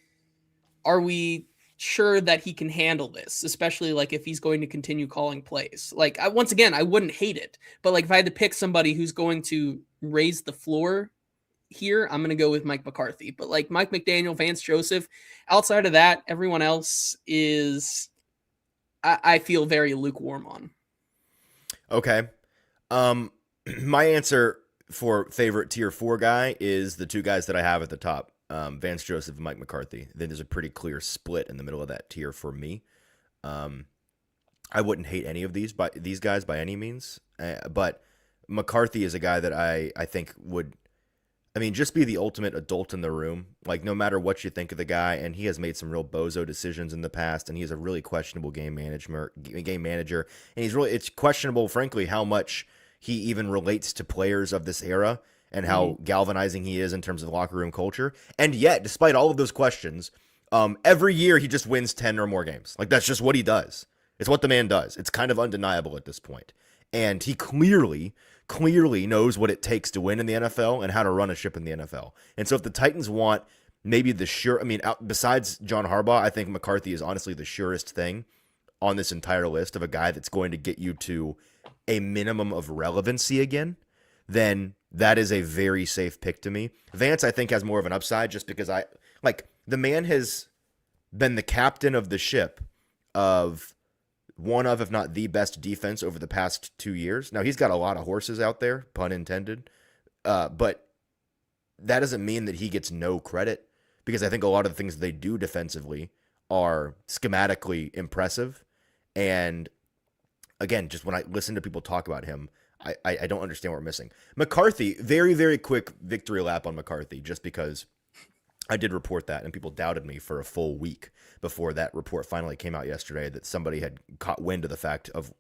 sure that he can handle this, especially like if he's going to continue calling plays? Like, once again, I wouldn't hate it, but like if I had to pick somebody who's going to raise the floor here, I'm going to go with Mike McCarthy. But like Mike McDaniel, Vance Joseph, outside of that, everyone else is, I feel very lukewarm on. Okay. My answer for favorite tier 4 guy is the 2 guys that I have at the top. Vance Joseph and Mike McCarthy. Then there's a pretty clear split in the middle of that tier for me. I wouldn't hate any of these guys by any means, but McCarthy is a guy that I think would, just be the ultimate adult in the room. Like, no matter what you think of the guy, and he has made some real bozo decisions in the past, and he's a really questionable game manager, and it's questionable, frankly, how much he even relates to players of this era. and how galvanizing he is in terms of locker room culture. And yet, despite all of those questions, every year he just wins 10 or more games. Like, that's just what he does. It's what the man does. It's kind of undeniable at this point. And he clearly knows what it takes to win in the NFL and how to run a ship in the NFL. And so if the Titans want maybe besides John Harbaugh, I think McCarthy is honestly the surest thing on this entire list of a guy that's going to get you to a minimum of relevancy again, then that is a very safe pick to me. Vance, I think, has more of an upside just because the man has been the captain of the ship of one of, if not the best defense over the past 2 years. Now, he's got a lot of horses out there, pun intended, but that doesn't mean that he gets no credit, because I think a lot of the things they do defensively are schematically impressive. And again, just when I listen to people talk about him, I don't understand what we're missing. McCarthy, very, very quick victory lap on McCarthy, just because I did report that and people doubted me for a full week before that report finally came out yesterday that somebody had caught wind of the fact of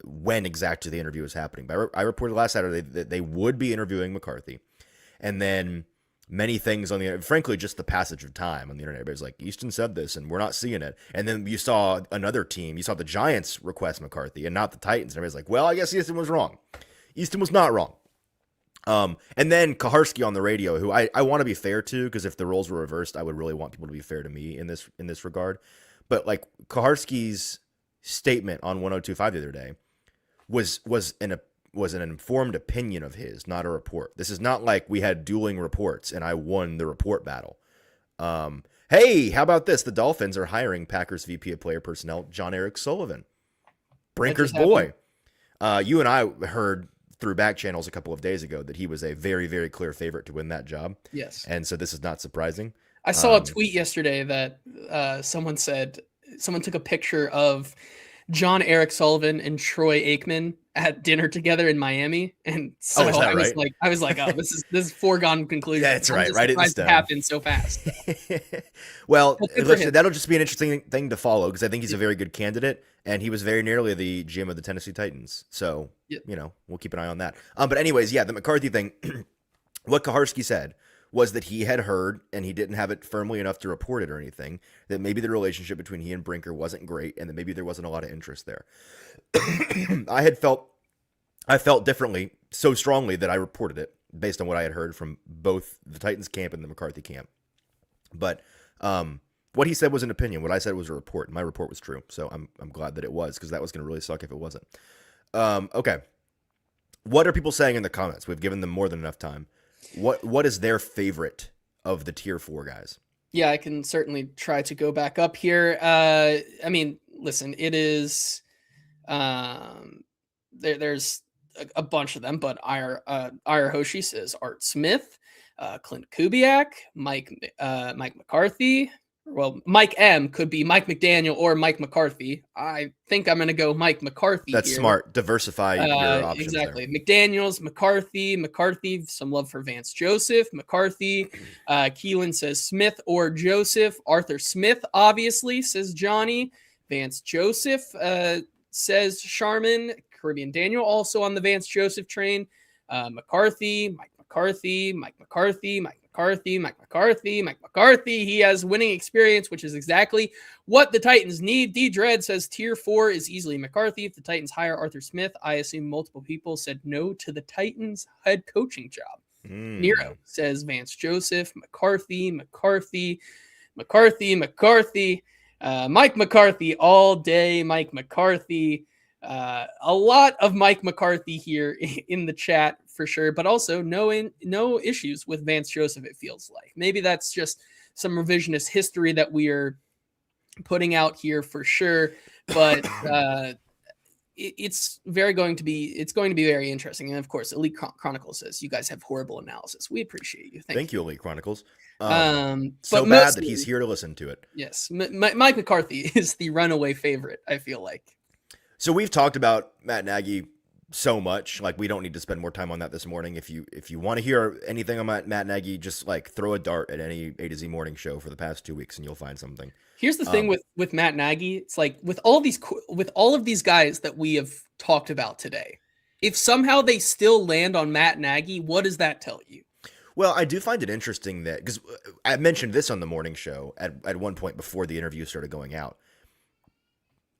when exactly the interview was happening. But I reported last Saturday that they would be interviewing McCarthy. And then many things on the, frankly, just the passage of time on the internet. Everybody's like, Easton said this and we're not seeing it. And then you saw another team, you saw the Giants request McCarthy and not the Titans. And everybody's like, well, I guess Easton was wrong. Easton was not wrong. And then Kaharski on the radio, who I want to be fair to, because if the roles were reversed, I would really want people to be fair to me in this regard. But like Kaharski's statement on 102.5 the other day was an informed opinion of his, not a report. This is not like we had dueling reports and I won the report battle. Hey, how about this? The Dolphins are hiring Packers VP of Player Personnel, John Eric Sullivan, Brinker's boy. You and I heard through back channels a couple of days ago that he was a very, very clear favorite to win that job. Yes. And so this is not surprising. I saw a tweet yesterday that someone took a picture of John Eric Sullivan and Troy Aikman at dinner together in Miami. And so I was like, oh, this is foregone conclusion. Yeah, that's right. Right. It happened so fast. Well, that'll just be an interesting thing to follow, because I think he's a very good candidate, and he was very nearly the GM of the Tennessee Titans. So, we'll keep an eye on that. But anyways, the McCarthy thing, what Kaharski said was that he had heard, and he didn't have it firmly enough to report it or anything, that maybe the relationship between he and Brinker wasn't great, and that maybe there wasn't a lot of interest there. I felt differently so strongly that I reported it based on what I had heard from both the Titans camp and the McCarthy camp. But what he said was an opinion. What I said was a report. My report was true. So I'm glad that it was, because that was going to really suck if it wasn't. Okay. What are people saying in the comments? We've given them more than enough time. What is their favorite of the tier 4 guys? Yeah, I can certainly try to go back up here. I mean, listen, it is there's a bunch of them, but Ira Hoshi says Art Smith, Clint Kubiak, Mike McCarthy. Well, Mike M could be Mike McDaniel or Mike McCarthy. I think I'm going to go Mike McCarthy. That's here. Smart. Diversify your options. Exactly. There. McDaniels, McCarthy, some love for Vance Joseph, McCarthy. Keelan says Smith or Joseph. Arthur Smith, obviously, says Johnny. Vance Joseph says Sharman. Caribbean Daniel also on the Vance Joseph train. McCarthy, Mike McCarthy, Mike McCarthy, Mike McCarthy, Mike McCarthy, Mike McCarthy. He has winning experience, which is exactly what the Titans need. D Dread says tier 4 is easily McCarthy. If the Titans hire Arthur Smith, I assume multiple people said no to the Titans head coaching job. Nero says Vance Joseph, McCarthy, Mike McCarthy all day. Mike McCarthy. A lot of Mike McCarthy here in the chat for sure, but also no issues with Vance Joseph, it feels like. Maybe that's just some revisionist history that we are putting out here for sure, but it's going to be very interesting. And of course, Elite Chronicles says you guys have horrible analysis. We appreciate you. Thank you, Elite Chronicles. So bad mostly, that he's here to listen to it. Yes, Mike McCarthy is the runaway favorite, I feel like. So we've talked about Matt Nagy so much, like we don't need to spend more time on that this morning. If you want to hear anything about Matt Nagy, just like throw a dart at any A to Z morning show for the past 2 weeks and you'll find something. Here's the thing with Matt Nagy. It's like with all of these guys that we have talked about today, If somehow they still land on Matt Nagy, what does that tell you? Well, I do find it interesting that, because I mentioned this on the morning show at one point before the interview started going out.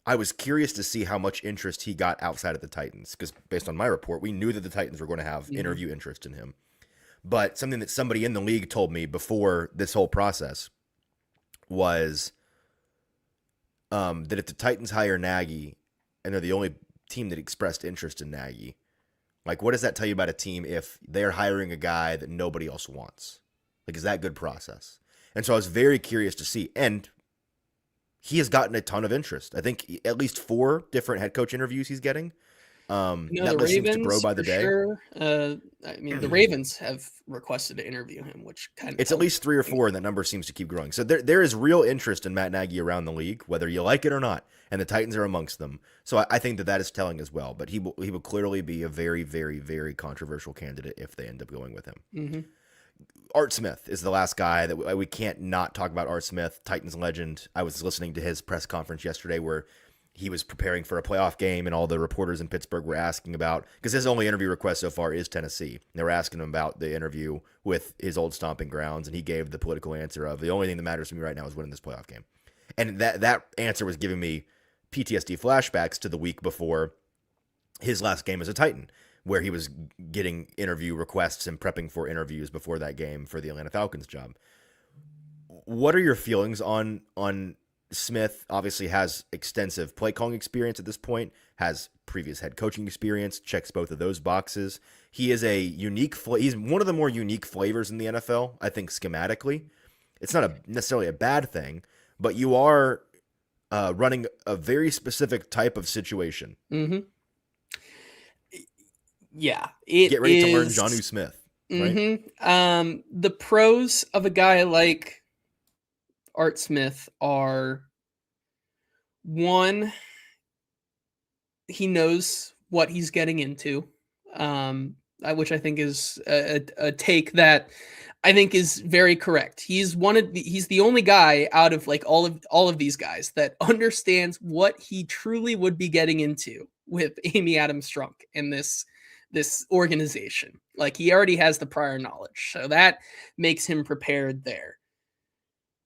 I was curious to see how much interest he got outside of the Titans, because based on my report, we knew that the Titans were going to have interview interest in him. But something that somebody in the league told me before this whole process was that if the Titans hire Nagy and they're the only team that expressed interest in Nagy, like, what does that tell you about a team if they're hiring a guy that nobody else wants? Like, is that good process? And so I was very curious to see. And he has gotten a ton of interest. I think at least 4 different head coach interviews he's getting. That list seems to grow by the day. Sure. I mean, the Ravens have requested to interview him, which kind of it's at least 3 or 4, and that number seems to keep growing. So there is real interest in Matt Nagy around the league, whether you like it or not, and the Titans are amongst them. So I think that is telling as well. But he will clearly be a very, very, very controversial candidate if they end up going with him. Mm-hmm. Art Smith is the last guy that we can't not talk about. Art Smith, Titans legend. I was listening to his press conference yesterday where he was preparing for a playoff game, and all the reporters in Pittsburgh were asking about, because his only interview request so far is Tennessee. They were asking him about the interview with his old stomping grounds, and he gave the political answer of, the only thing that matters to me right now is winning this playoff game. And that answer was giving me PTSD flashbacks to the week before his last game as a Titan, where he was getting interview requests and prepping for interviews before that game for the Atlanta Falcons job. What are your feelings on Smith? Obviously has extensive play calling experience at this point, has previous head coaching experience, checks both of those boxes. He is a unique, he's one of the more unique flavors in the NFL, I think, schematically. It's not necessarily a bad thing, but you are running a very specific type of situation. Mm-hmm. Yeah. Get ready to learn Jonnu Smith. Right? Mm-hmm. The pros of a guy like Art Smith are, one, he knows what he's getting into, which I think is a take that I think is very correct. He's the only guy out of like all of these guys that understands what he truly would be getting into with Amy Adams Strunk in this organization. Like, he already has the prior knowledge, so that makes him prepared there.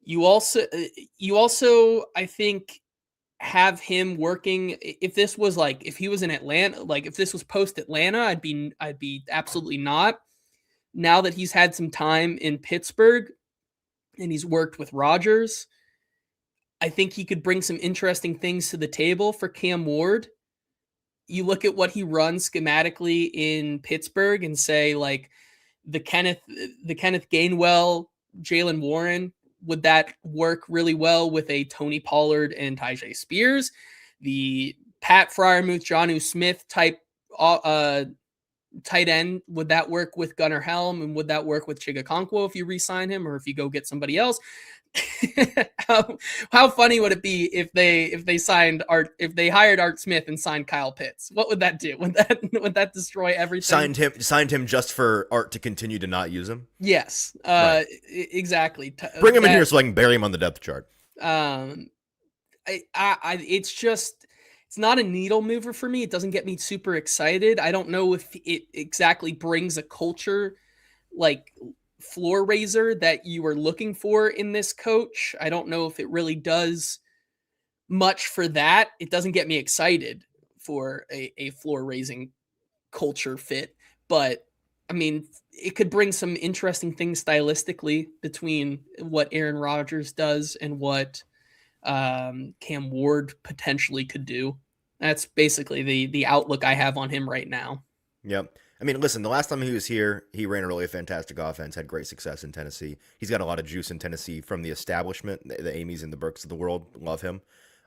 You also, I think, have him working. If he was in Atlanta, like if this was post Atlanta, I'd be absolutely not. Now that he's had some time in Pittsburgh and he's worked with Rodgers, I think he could bring some interesting things to the table for Cam Ward. You look at what he runs schematically in Pittsburgh and say, like, the Kenneth Gainwell, Jalen Warren, would that work really well with a Tony Pollard and Tyjae Spears? The Pat Freiermuth, Jonnu Smith type tight end, would that work with Gunnar Helm? And would that work with Chigakonkwo if you re-sign him, or if you go get somebody else? How funny would it be if they hired Art Smith and signed Kyle Pitts? What would that do? Would that destroy everything? Signed him just for Art to continue to not use him? Yes, right. Exactly. Bring him in here so I can bury him on the depth chart. It's not a needle mover for me. It doesn't get me super excited. I don't know if it exactly brings a culture like floor raiser that you are looking for in this coach. I don't know if it really does much for that. It doesn't get me excited for a floor raising culture fit, but I mean, it could bring some interesting things stylistically between what Aaron Rodgers does and what Cam Ward potentially could do. That's basically the outlook I have on him right now. Yep. I mean, listen, the last time he was here, he ran a really fantastic offense, had great success in Tennessee. He's got a lot of juice in Tennessee from the establishment. The Amy's and the Burks of the world love him.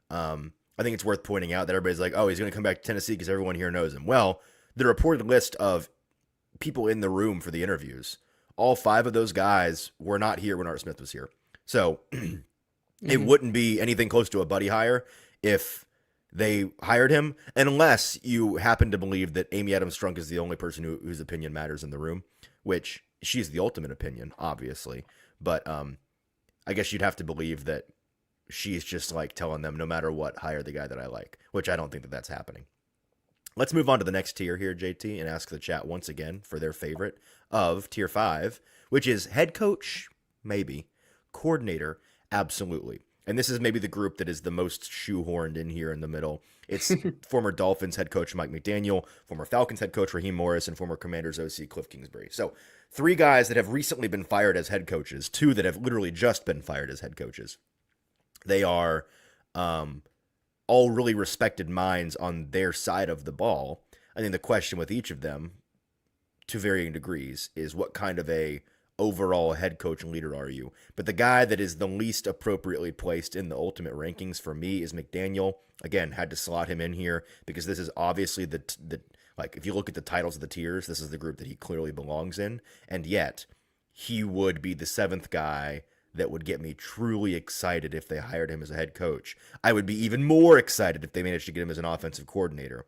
I think it's worth pointing out that everybody's like, oh, he's going to come back to Tennessee because everyone here knows him. Well, the reported list of people in the room for the interviews, all 5 of those guys were not here when Art Smith was here. So it wouldn't be anything close to a buddy hire if they hired him, unless you happen to believe that Amy Adams Strunk is the only person whose opinion matters in the room, which she's the ultimate opinion, obviously. But I guess you'd have to believe that she's just like telling them, no matter what, hire the guy that I like, which I don't think that that's happening. Let's move on to the next tier here, JT, and ask the chat once again for their favorite of tier 5, which is head coach, maybe, coordinator, absolutely. And this is maybe the group that is the most shoehorned in here in the middle. It's former Dolphins head coach Mike McDaniel, former Falcons head coach Raheem Morris, and former Commanders OC Cliff Kingsbury. So 3 guys that have recently been fired as head coaches, 2 that have literally just been fired as head coaches. They are all really respected minds on their side of the ball. I think the question with each of them, to varying degrees, is what kind of a overall head coach and leader are you? But the guy that is the least appropriately placed in the ultimate rankings for me is McDaniel. Again, had to slot him in here because this is obviously the like if you look at the titles of the tiers, this is the group that he clearly belongs in, and yet he would be the 7th guy that would get me truly excited if they hired him as a head coach. I would be even more excited if they managed to get him as an offensive coordinator.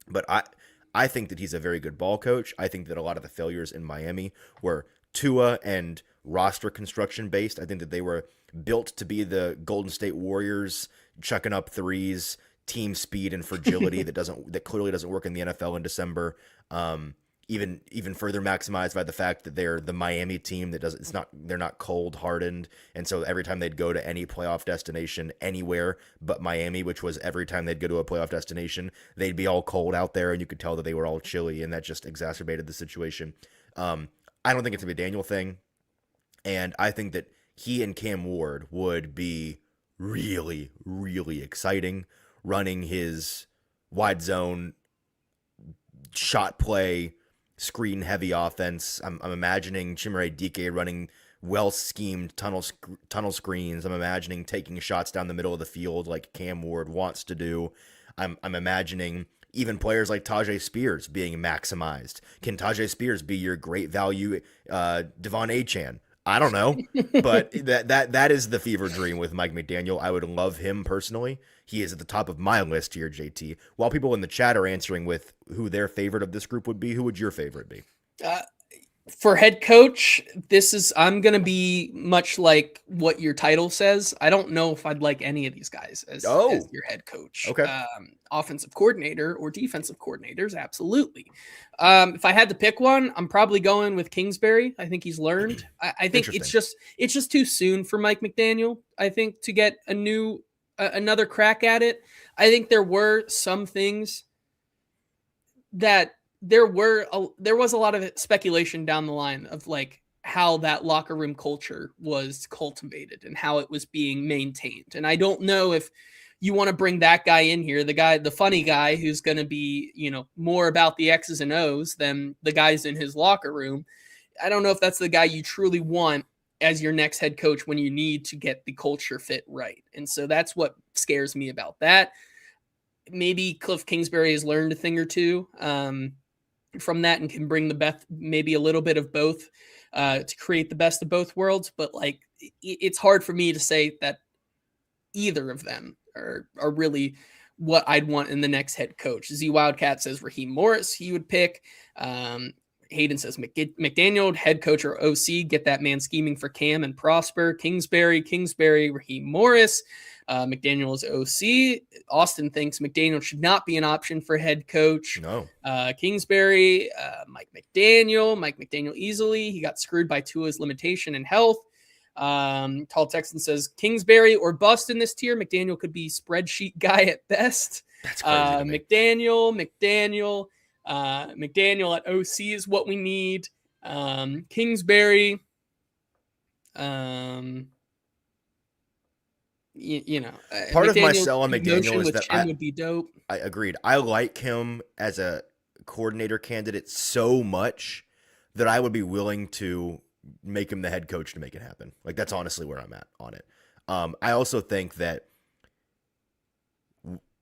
But I think that he's a very good ball coach. I think that a lot of the failures in Miami were Tua and roster construction based. I think that they were built to be the Golden State Warriors, chucking up threes, team speed and fragility that clearly doesn't work in the NFL in December. Even further maximized by the fact that they're the Miami team they're not cold hardened, and so every time they'd go to any playoff destination anywhere but Miami, which was every time they'd go to a playoff destination, they'd be all cold out there, and you could tell that they were all chilly, and that just exacerbated the situation. I don't think it's a McDaniel thing, and I think that he and Cam Ward would be really, really exciting running his wide zone shot play screen heavy offense. I'm imagining Chimere Dike running well schemed tunnel screens. I'm imagining taking shots down the middle of the field like Cam Ward wants to do. I'm imagining even players like Tajay Spears being maximized. Can Tajay Spears be your great value Devon Achane? I don't know, but that is the fever dream with Mike McDaniel. I would love him personally. He is at the top of my list here, JT. While people in the chat are answering with who their favorite of this group would be, who would your favorite be? For head coach, I'm going to be much like what your title says. I don't know if I'd like any of these guys as your head coach. Okay. Offensive coordinator or defensive coordinators, absolutely. If I had to pick one, I'm probably going with Kingsbury. I think he's learned. I think it's just too soon for Mike McDaniel, I think, to get another crack at it. I think there were some things that there was a lot of speculation down the line of like how that locker room culture was cultivated and how it was being maintained. And I don't know if you want to bring that guy in here, the funny guy who's going to be, more about the X's and O's than the guys in his locker room. I don't know if that's the guy you truly want as your next head coach when you need to get the culture fit right. And so that's what scares me about that. Maybe Cliff Kingsbury has learned a thing or two from that and can bring maybe a little bit of both to create the best of both worlds. But like, it's hard for me to say that either of them are really what I'd want in the next head coach. Z Wildcat says Raheem Morris he would pick. Hayden says McDaniel, head coach or OC, get that man scheming for Cam and Prosper. Kingsbury, Raheem Morris. McDaniel is OC. Austin thinks McDaniel should not be an option for head coach. No. Kingsbury, Mike McDaniel easily. He got screwed by Tua's limitation and health. Tall Texan says Kingsbury or bust in this tier. McDaniel could be spreadsheet guy at best. That's crazy. McDaniel at OC is what we need. Kingsbury, part of my sell on McDaniel is that would be dope. I agreed. I like him as a coordinator candidate so much that I would be willing to make him the head coach to make it happen. Like, that's honestly where I'm at on it. I also think that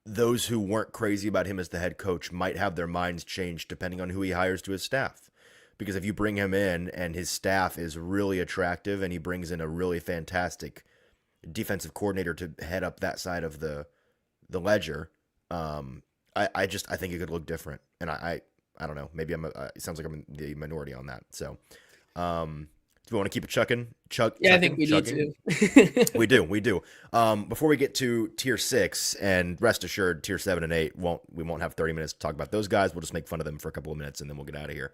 those who weren't crazy about him as the head coach might have their minds changed depending on who he hires to his staff. Because if you bring him in and his staff is really attractive and he brings in a really fantastic defensive coordinator to head up that side of the ledger, I think it could look different. And I don't know, maybe it sounds like I'm the minority on that. So Do we want to keep it chugging? I think we chugging? need to. We do. Before we get to tier 6, and rest assured, tier 7 and 8 we won't have 30 minutes to talk about those guys. We'll just make fun of them for a couple of minutes and then we'll get out of here.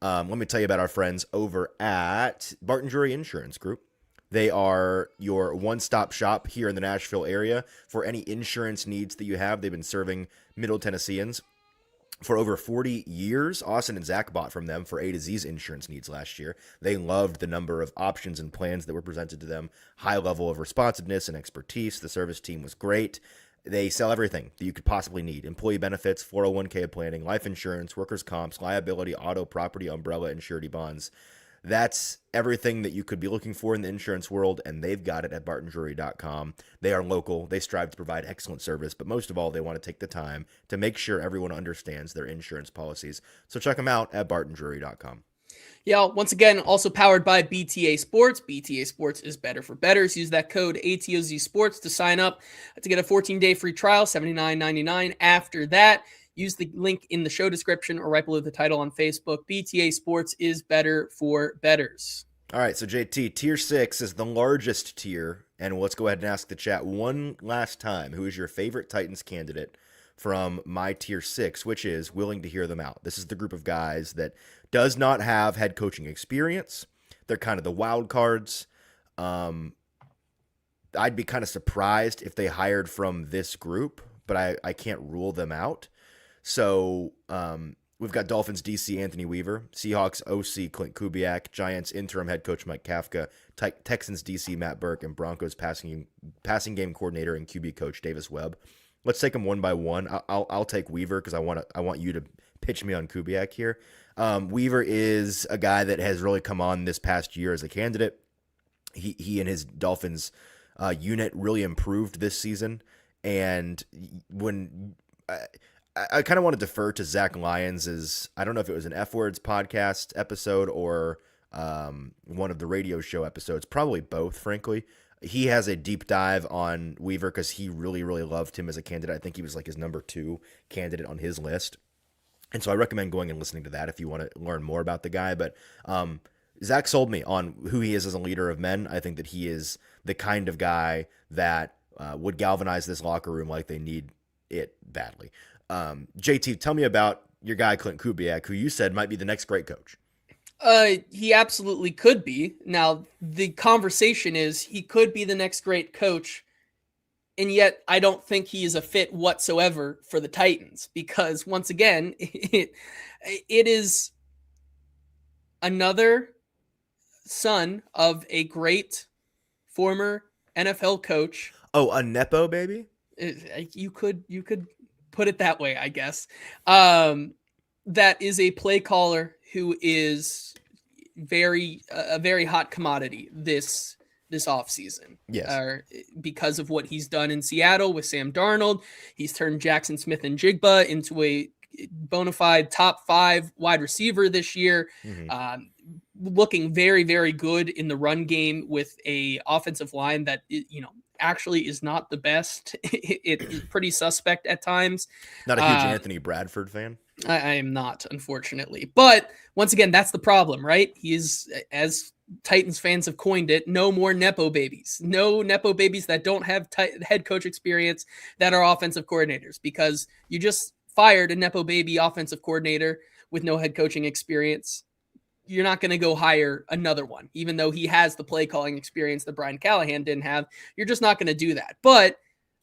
Let me tell you about our friends over at Barton Drury Insurance Group. They are your one-stop shop here in the Nashville area for any insurance needs that you have. They've been serving Middle Tennesseans for over 40 years. Austin and Zach bought from them for A to Z's insurance needs last year. They loved the number of options and plans that were presented to them, high level of responsiveness and expertise. The service team was great. They sell everything that you could possibly need: employee benefits, 401k planning, life insurance, workers' comps, liability, auto, property, umbrella, and surety bonds. That's everything that you could be looking for in the insurance world, and they've got it at bartondrury.com. They are local. They strive to provide excellent service, but most of all, they want to take the time to make sure everyone understands their insurance policies. So check them out at bartondrury.com. Yeah, once again, also powered by BTA Sports. BTA Sports is better for bettors. Use that code AtoZSports to sign up to get a 14-day free trial, $79.99. After that, use the link in the show description or right below the title on Facebook. BTA Sports is better for bettors. All right, so JT, tier 6 is the largest tier, and let's go ahead and ask the chat one last time, who is your favorite Titans candidate from my tier 6, which is willing to hear them out. This is the group of guys that does not have head coaching experience. They're kind of the wild cards. I'd be kind of surprised if they hired from this group, but I can't rule them out. So we've got Dolphins DC Anthony Weaver, Seahawks OC Clint Kubiak, Giants interim head coach Mike Kafka, Texans DC Matt Burke, and Broncos passing game coordinator and QB coach Davis Webb. Let's take them one by one. I'll take Weaver because I want you to pitch me on Kubiak here. Weaver is a guy that has really come on this past year as a candidate. He and his Dolphins unit really improved this season, and when I kind of want to defer to Zach Lyons' I don't know if it was an F Words podcast episode or one of the radio show episodes, probably both, frankly. He has a deep dive on Weaver because he really, really loved him as a candidate. I think he was like his number 2 candidate on his list. And so I recommend going and listening to that if you want to learn more about the guy. But Zach sold me on who he is as a leader of men. I think that he is the kind of guy that would galvanize this locker room like they need it badly. JT, tell me about your guy, Clint Kubiak, who you said might be the next great coach. He absolutely could be. Now, the conversation is he could be the next great coach, and yet I don't think he is a fit whatsoever for the Titans because, once again, it is another son of a great former NFL coach. Oh, a Nepo baby? You could put it that way, I guess. That is a play caller who is a very hot commodity this offseason. Yes. Because of what he's done in Seattle with Sam Darnold. He's turned Jackson Smith and Jigba into a bona fide top 5 wide receiver this year. Mm-hmm. Looking very, very good in the run game with a offensive line that, actually is not the best. It's pretty suspect at times. Not a huge Anthony Bradford fan. I am not, unfortunately. But once again, that's the problem, right? He is, as Titans fans have coined it, no more Nepo babies. No Nepo babies that don't have head coach experience that are offensive coordinators, because you just fired a Nepo baby offensive coordinator with no head coaching experience. You're not going to go hire another one, even though he has the play calling experience that Brian Callahan didn't have. You're just not going to do that. But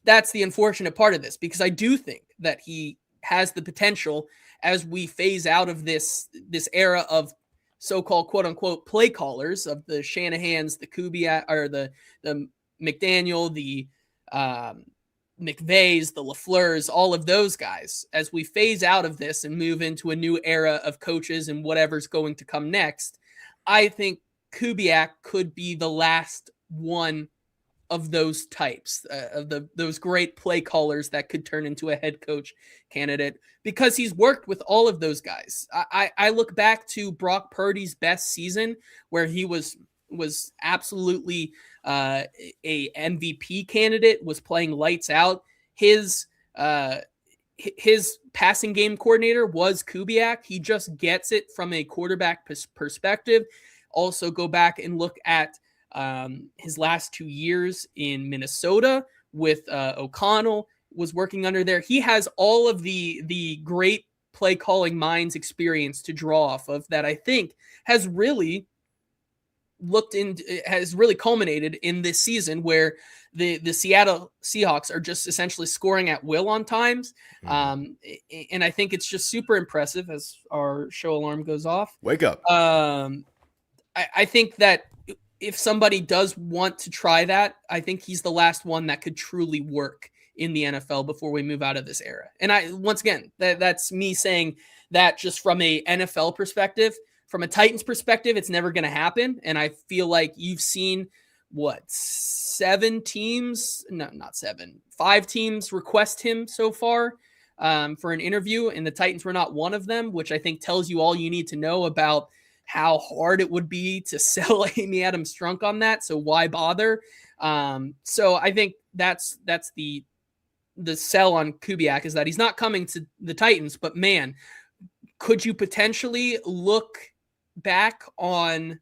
that's the unfortunate part of this, because I do think that he has the potential, as we phase out of this era of so-called quote unquote play callers, of the Shanahans, the Kubiak, or the McDaniel, the McVays, the LaFleurs, all of those guys. As we phase out of this and move into a new era of coaches and whatever's going to come next, I think Kubiak could be the last one of those types, of those great play callers that could turn into a head coach candidate, because he's worked with all of those guys. I look back to Brock Purdy's best season, where he was absolutely a MVP candidate, was playing lights out. His passing game coordinator was Kubiak. He just gets it from a quarterback perspective. Also go back and look at his last 2 years in Minnesota with O'Connell was working under there. He has all of the great play calling minds experience to draw off of that I think has really culminated in this season where the Seattle Seahawks are just essentially scoring at will on times. And I think it's just super impressive as our show alarm goes off. Wake up. I think that if somebody does want to try that, I think he's the last one that could truly work in the NFL before we move out of this era. And once again, that's me saying that just from a NFL perspective. From a Titans perspective, it's never going to happen. And I feel like you've seen, 5 teams request him so far for an interview, and the Titans were not one of them, which I think tells you all you need to know about how hard it would be to sell Amy Adams-Strunk on that. So why bother? So I think that's the sell on Kubiak, is that he's not coming to the Titans, but man, could you potentially look back on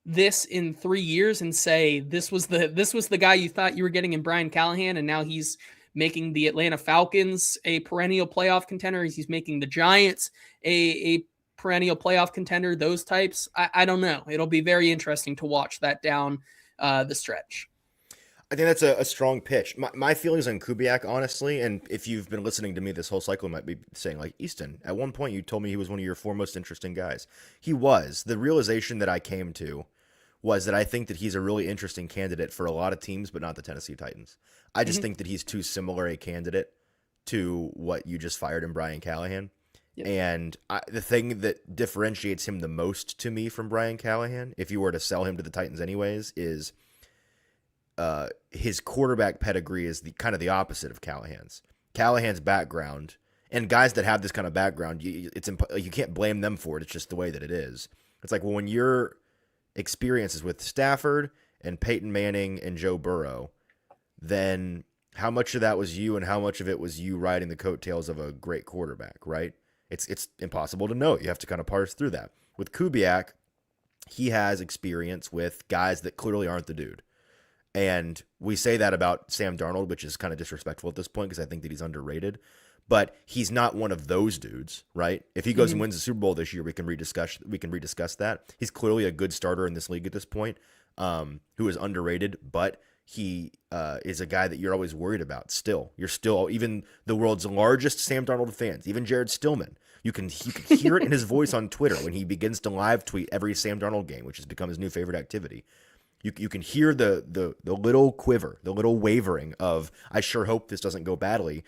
this in 3 years and say this was the guy you thought you were getting in Brian Callahan, and now he's making the Atlanta Falcons a perennial playoff contender? He's making the Giants a perennial playoff contender, those types. I don't know. It'll be very interesting to watch that down the stretch. I think that's a strong pitch. My feelings on Kubiak, honestly, and if you've been listening to me this whole cycle, you might be saying, like, Easton, at one point you told me he was one of your 4 most interesting guys. He was. The realization that I came to was that I think that he's a really interesting candidate for a lot of teams, but not the Tennessee Titans. I just think that he's too similar a candidate to what you just fired in Brian Callahan. Yep. And the thing that differentiates him the most to me from Brian Callahan, if you were to sell him to the Titans anyways, is his quarterback pedigree is kind of the opposite of Callahan's. Callahan's background, and guys that have this kind of background, you can't blame them for it. It's just the way that it is. It's like, well, when your experiences with Stafford and Peyton Manning and Joe Burrow, then how much of that was you and how much of it was you riding the coattails of a great quarterback, right? It's impossible to know. You have to kind of parse through that. With Kubiak, he has experience with guys that clearly aren't the dude. And we say that about Sam Darnold, which is kind of disrespectful at this point because I think that he's underrated. But he's not one of those dudes, right? If he goes and wins the Super Bowl this year, we can rediscuss that. He's clearly a good starter in this league at this point, who is underrated, but he is a guy that you're always worried about still. You're still, even the world's largest Sam Darnold fans, even Jared Stillman, you can hear it in his voice on Twitter when he begins to live tweet every Sam Darnold game, which has become his new favorite activity. You can hear the little quiver, the little wavering of, I sure hope this doesn't go badly,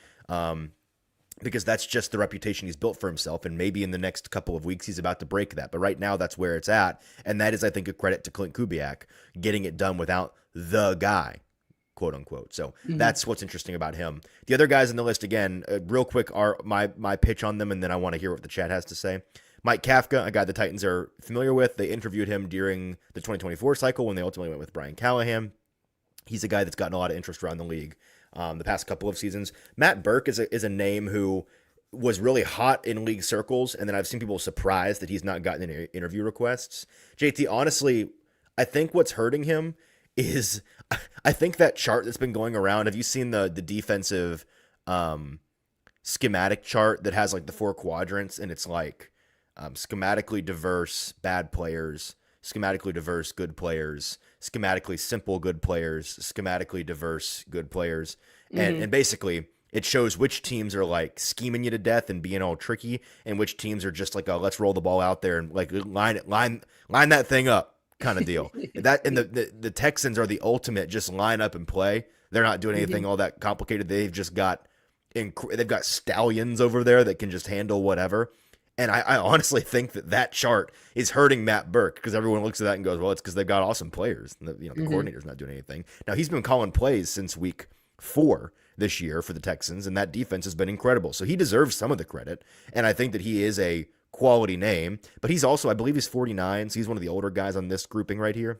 because that's just the reputation he's built for himself, and maybe in the next couple of weeks he's about to break that. But right now that's where it's at, and that is, I think, a credit to Clint Kubiak, getting it done without the guy, quote unquote. So that's what's interesting about him. The other guys in the list, again, real quick, are my pitch on them, and then I want to hear what the chat has to say. Mike Kafka, a guy the Titans are familiar with. They interviewed him during the 2024 cycle when they ultimately went with Brian Callahan. He's a guy that's gotten a lot of interest around the league the past couple of seasons. Matt Burke is a name who was really hot in league circles, and then I've seen people surprised that he's not gotten any interview requests. JT, honestly, I think what's hurting him is, I think that chart that's been going around, have you seen the defensive schematic chart that has like the 4 quadrants, and it's like, schematically diverse bad players, schematically diverse good players, schematically simple good players, schematically diverse good players, and basically it shows which teams are like scheming you to death and being all tricky, and which teams are just like, oh, let's roll the ball out there and like line that thing up kind of deal. That, and the Texans are the ultimate just line up and play. They're not doing anything all that complicated. They've got stallions over there that can just handle whatever. And I honestly think that chart is hurting Matt Burke, because everyone looks at that and goes, well, it's because they've got awesome players. And the coordinator's not doing anything. Now, he's been calling plays since week 4 this year for the Texans, and that defense has been incredible. So he deserves some of the credit. And I think that he is a quality name. But he's also, I believe he's 49, so he's one of the older guys on this grouping right here.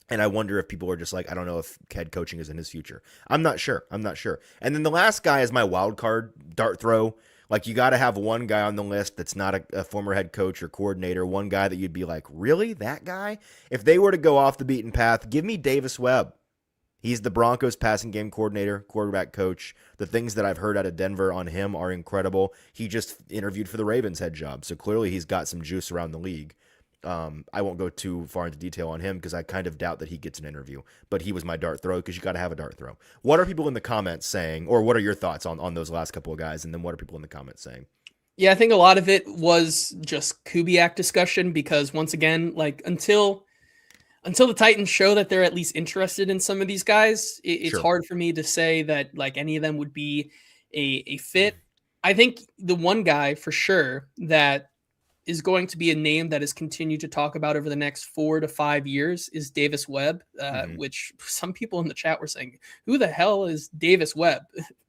And I wonder if people are just like, I don't know if head coaching is in his future. I'm not sure. And then the last guy is my wild card dart throw. Like, you got to have one guy on the list that's not a former head coach or coordinator, one guy that you'd be like, really? That guy? If they were to go off the beaten path, give me Davis Webb. He's the Broncos passing game coordinator, quarterback coach. The things that I've heard out of Denver on him are incredible. He just interviewed for the Ravens head job, so clearly he's got some juice around the league. I won't go too far into detail on him because I kind of doubt that he gets an interview, but he was my dart throw because you got to have a dart throw. What are people in the comments saying, or what are your thoughts on those last couple of guys, and then what are people in the comments saying? Yeah, I think a lot of it was just Kubiak discussion because once again, like until the Titans show that they're at least interested in some of these guys, it's Sure. hard for me to say that like any of them would be a fit. I think the one guy for sure that is going to be a name that is continued to talk about over the next 4 to 5 years is Davis Webb, which some people in the chat were saying, who the hell is Davis Webb?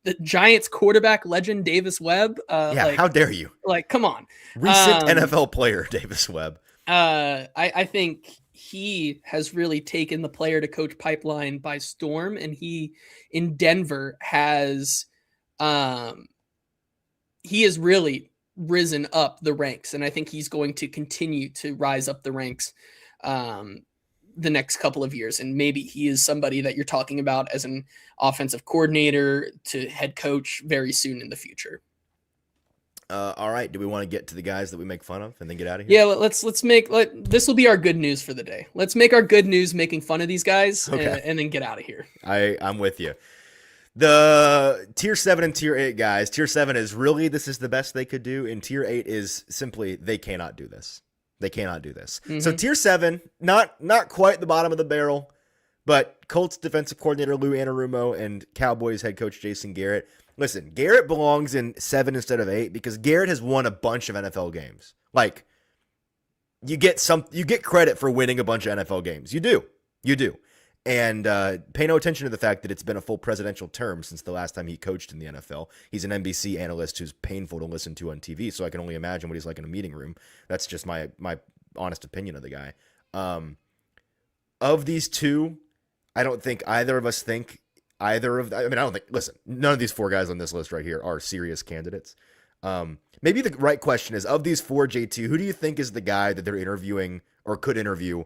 The Giants quarterback legend Davis Webb? Yeah, how dare you? Like, come on. Recent NFL player, Davis Webb. I think he has really taken the player to coach pipeline by storm, and he in Denver has he has really risen up the ranks, and I think he's going to continue to rise up the ranks the next couple of years. And maybe he is somebody that you're talking about as an offensive coordinator to head coach very soon in the future. All right. Do we want to get to the guys that we make fun of and then get out of here? Yeah, let's make this will be our good news for the day. Let's make our good news making fun of these guys and then get out of here. I'm with you. The tier 7 and tier 8 guys. Tier 7 is really this is the best they could do, and tier 8 is simply they cannot do this. They cannot do this. Mm-hmm. So tier 7, not quite the bottom of the barrel, but Colts defensive coordinator Lou Anarumo and Cowboys head coach Jason Garrett. Listen, Garrett belongs in 7 instead of 8 because Garrett has won a bunch of NFL games. Like, you get credit for winning a bunch of NFL games. You do. And pay no attention to the fact that it's been a full presidential term since the last time he coached in the NFL. He's an NBC analyst who's painful to listen to on TV, so I can only imagine what he's like in a meeting room. That's just my honest opinion of the guy. Of these two, I don't think either of us think either of. I don't think. Listen, none of these 4 guys on this list right here are serious candidates. Maybe the right question is, of these 4, JT, who do you think is the guy that they're interviewing or could interview?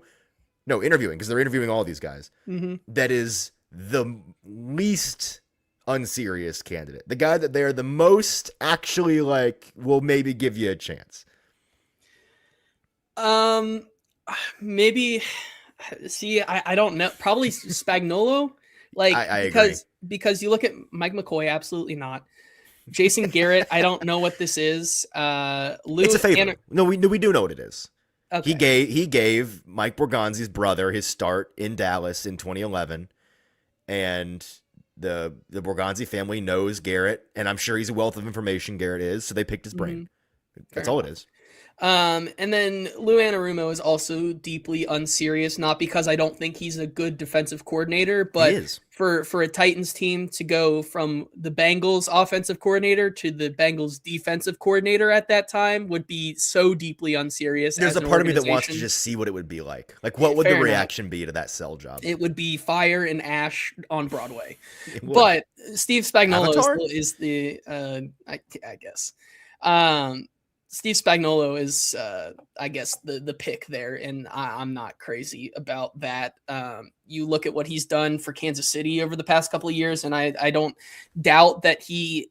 No, interviewing, because they're interviewing all these guys. Mm-hmm. That is the least unserious candidate. The guy that they're the most actually like will maybe give you a chance. Maybe. See, I don't know. Probably Spagnuolo. Like I agree. Because you look at Mike McCoy, absolutely not. Jason Garrett, I don't know what this is. Lou, it's a favor. No, we do know what it is. Okay. He gave Mike Borgonzi's brother his start in Dallas in 2011, and the Borgonzi family knows Garrett, and I'm sure he's a wealth of information. Garrett is, so they picked his brain. That's all it is. And then Lou Anarumo is also deeply unserious, not because I don't think he's a good defensive coordinator, but for a Titans team to go from the Bengals offensive coordinator to the Bengals defensive coordinator at that time would be so deeply unserious. There's a part of me that wants to just see what it would be like. Like, what would the reaction be to that sell job? It would be fire and ash on Broadway. But Steve Spagnuolo is the, I guess. Steve Spagnuolo is, I guess, the pick there, and I'm not crazy about that. You look at what he's done for Kansas City over the past couple of years, and I don't doubt that he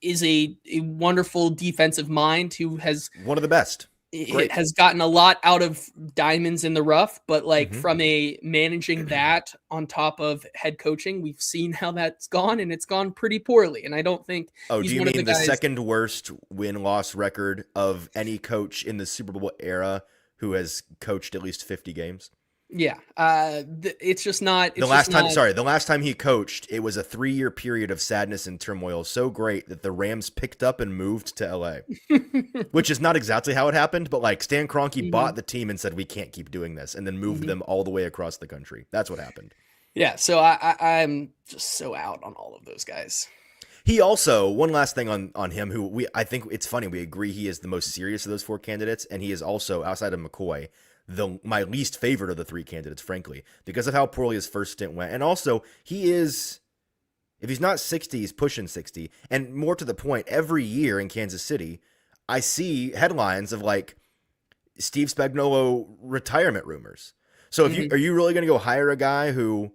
is a wonderful defensive mind who has one of the best. It has gotten a lot out of diamonds in the rough, but like from a managing that on top of head coaching, we've seen how that's gone, and it's gone pretty poorly. And I don't think. Oh, do you mean the second worst win-loss record of any coach in the Super Bowl era who has coached at least 50 games? Yeah, it's just not. The last time he coached, it was a 3-year period of sadness and turmoil so great that the Rams picked up and moved to LA, which is not exactly how it happened, but like Stan Kroenke bought the team and said, we can't keep doing this, and then moved them all the way across the country. That's what happened. Yeah, so I'm just so out on all of those guys. He also, one last thing on him, who I think it's funny, we agree he is the most serious of those 4 candidates, and he is also, outside of McCoy, my least favorite of the 3 candidates, frankly, because of how poorly his first stint went. And also, he is If he's not 60, he's pushing 60. And more to the point, every year in Kansas City, I see headlines of like Steve Spagnuolo retirement rumors. So if are you really going to go hire a guy who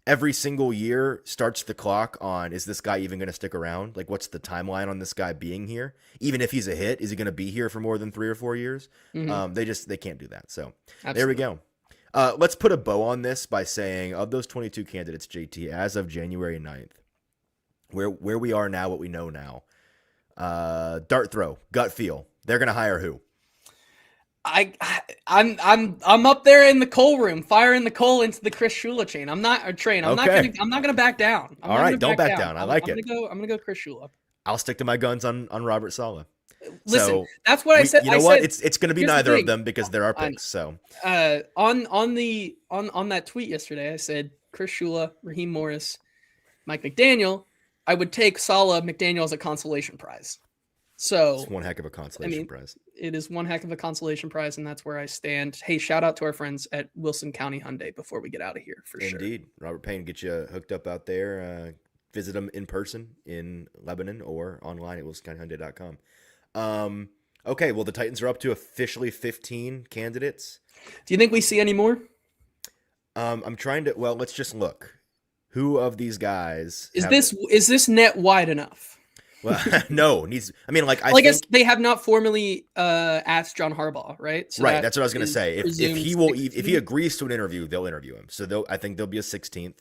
every single year starts the clock on, is this guy even going to stick around? Like, what's the timeline on this guy being here? Even if he's a hit, is he going to be here for more than 3 or 4 years? They can't do that. So There we go. Let's put a bow on this by saying, of those 22 candidates, JT, as of January 9th, where we are now, what we know now, dart throw, gut feel, they're going to hire who? I'm up there in the coal room, firing the coal into the Chris Shula chain. I'm not gonna back down. All right, don't back down. I like it. I'm gonna go Chris Shula. I'll stick to my guns on Robert Saleh. Listen, so that's what I said. You know what? It's going to be neither of them because there are picks. So on that tweet yesterday, I said Chris Shula, Raheem Morris, Mike McDaniel. I would take Saleh McDaniel as a consolation prize. So it's one heck of a consolation prize. It is one heck of a consolation prize, and that's where I stand. Hey, shout out to our friends at Wilson County Hyundai before we get out of here, for sure. Indeed. Robert Payne, get you hooked up out there. Visit them in person in Lebanon or online at wilsoncountyhyundai.com. Okay, well, the Titans are up to officially 15 candidates. Do you think we see any more? I'm trying to. Well, let's just look. Who of these guys is this net wide enough? Well, no. I guess they have not formally asked John Harbaugh, right? So right. That's what I was going to say. If he agrees to an interview, they'll interview him. So I think there'll be a 16th.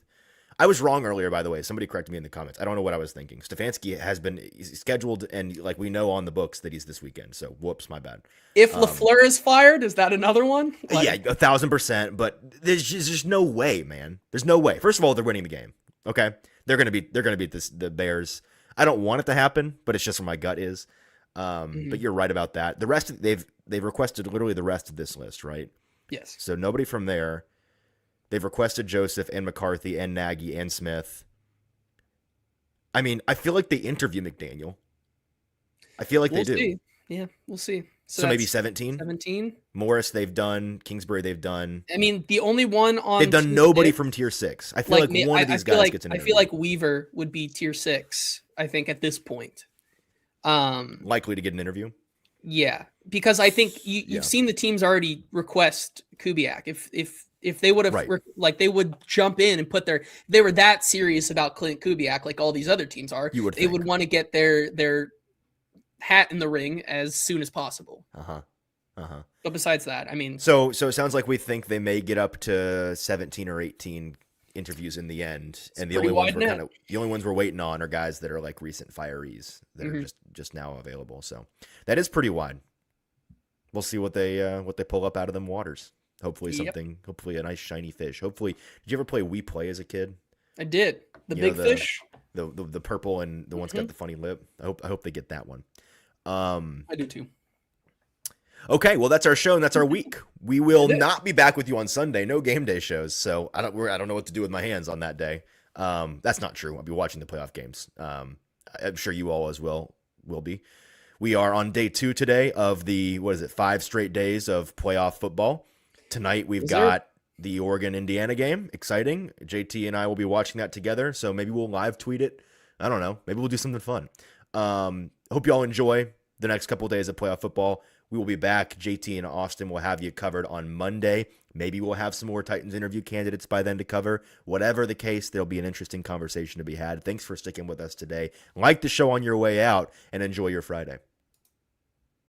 I was wrong earlier, by the way. Somebody corrected me in the comments. I don't know what I was thinking. Stefanski has been scheduled, and like we know on the books that he's this weekend. So whoops, my bad. If LaFleur is fired, is that another one? Yeah, 1,000%. But there's just no way, man. There's no way. First of all, they're winning the game. Okay, they're gonna beat the Bears. I don't want it to happen, but it's just where my gut is. But you're right about that. The rest they've requested literally the rest of this list, right? Yes. So nobody from there. They've requested Joseph and McCarthy and Nagy and Smith. I mean, I feel like they interview McDaniel. I feel like they do. See. Yeah, we'll see. So maybe 17? 17. Morris, they've done. Kingsbury, they've done. I mean, the only one on they've done nobody from tier 6. I feel like one of these guys gets an interview. I feel like Weaver would be tier 6, I think, at this point. Likely to get an interview? Yeah, because I think you've seen the teams already request Kubiak. If they would have they would jump in and they were that serious about Clint Kubiak like all these other teams are. They would want to get their hat in the ring as soon as possible. But besides that, I mean, so it sounds like we think they may get up to 17 or 18 interviews in the end, and the only ones we're waiting on are guys that are like recent firees that are just now available. So that is pretty wide. We'll see what they pull up out of them waters. Hopefully hopefully a nice shiny fish. Hopefully, did you ever play We Play as a kid? I did. The big fish, the purple and the one's got the funny lip. I hope they get that one. I do too. Okay, well that's our show and that's our week. We will not be back with you on Sunday. No game day shows, so I don't know what to do with my hands on that day. That's not true. I'll be watching the playoff games. I'm sure you all as well will be. We are on day 2 today of the 5 straight days of playoff football. Tonight we've got the Oregon-Indiana game. Exciting. JT and I will be watching that together, so maybe we'll live tweet it. I don't know. Maybe we'll do something fun. Hope you all enjoy the next couple of days of playoff football. We will be back. JT and Austin will have you covered on Monday. Maybe we'll have some more Titans interview candidates by then to cover. Whatever the case, there'll be an interesting conversation to be had. Thanks for sticking with us today. Like the show on your way out, and enjoy your Friday.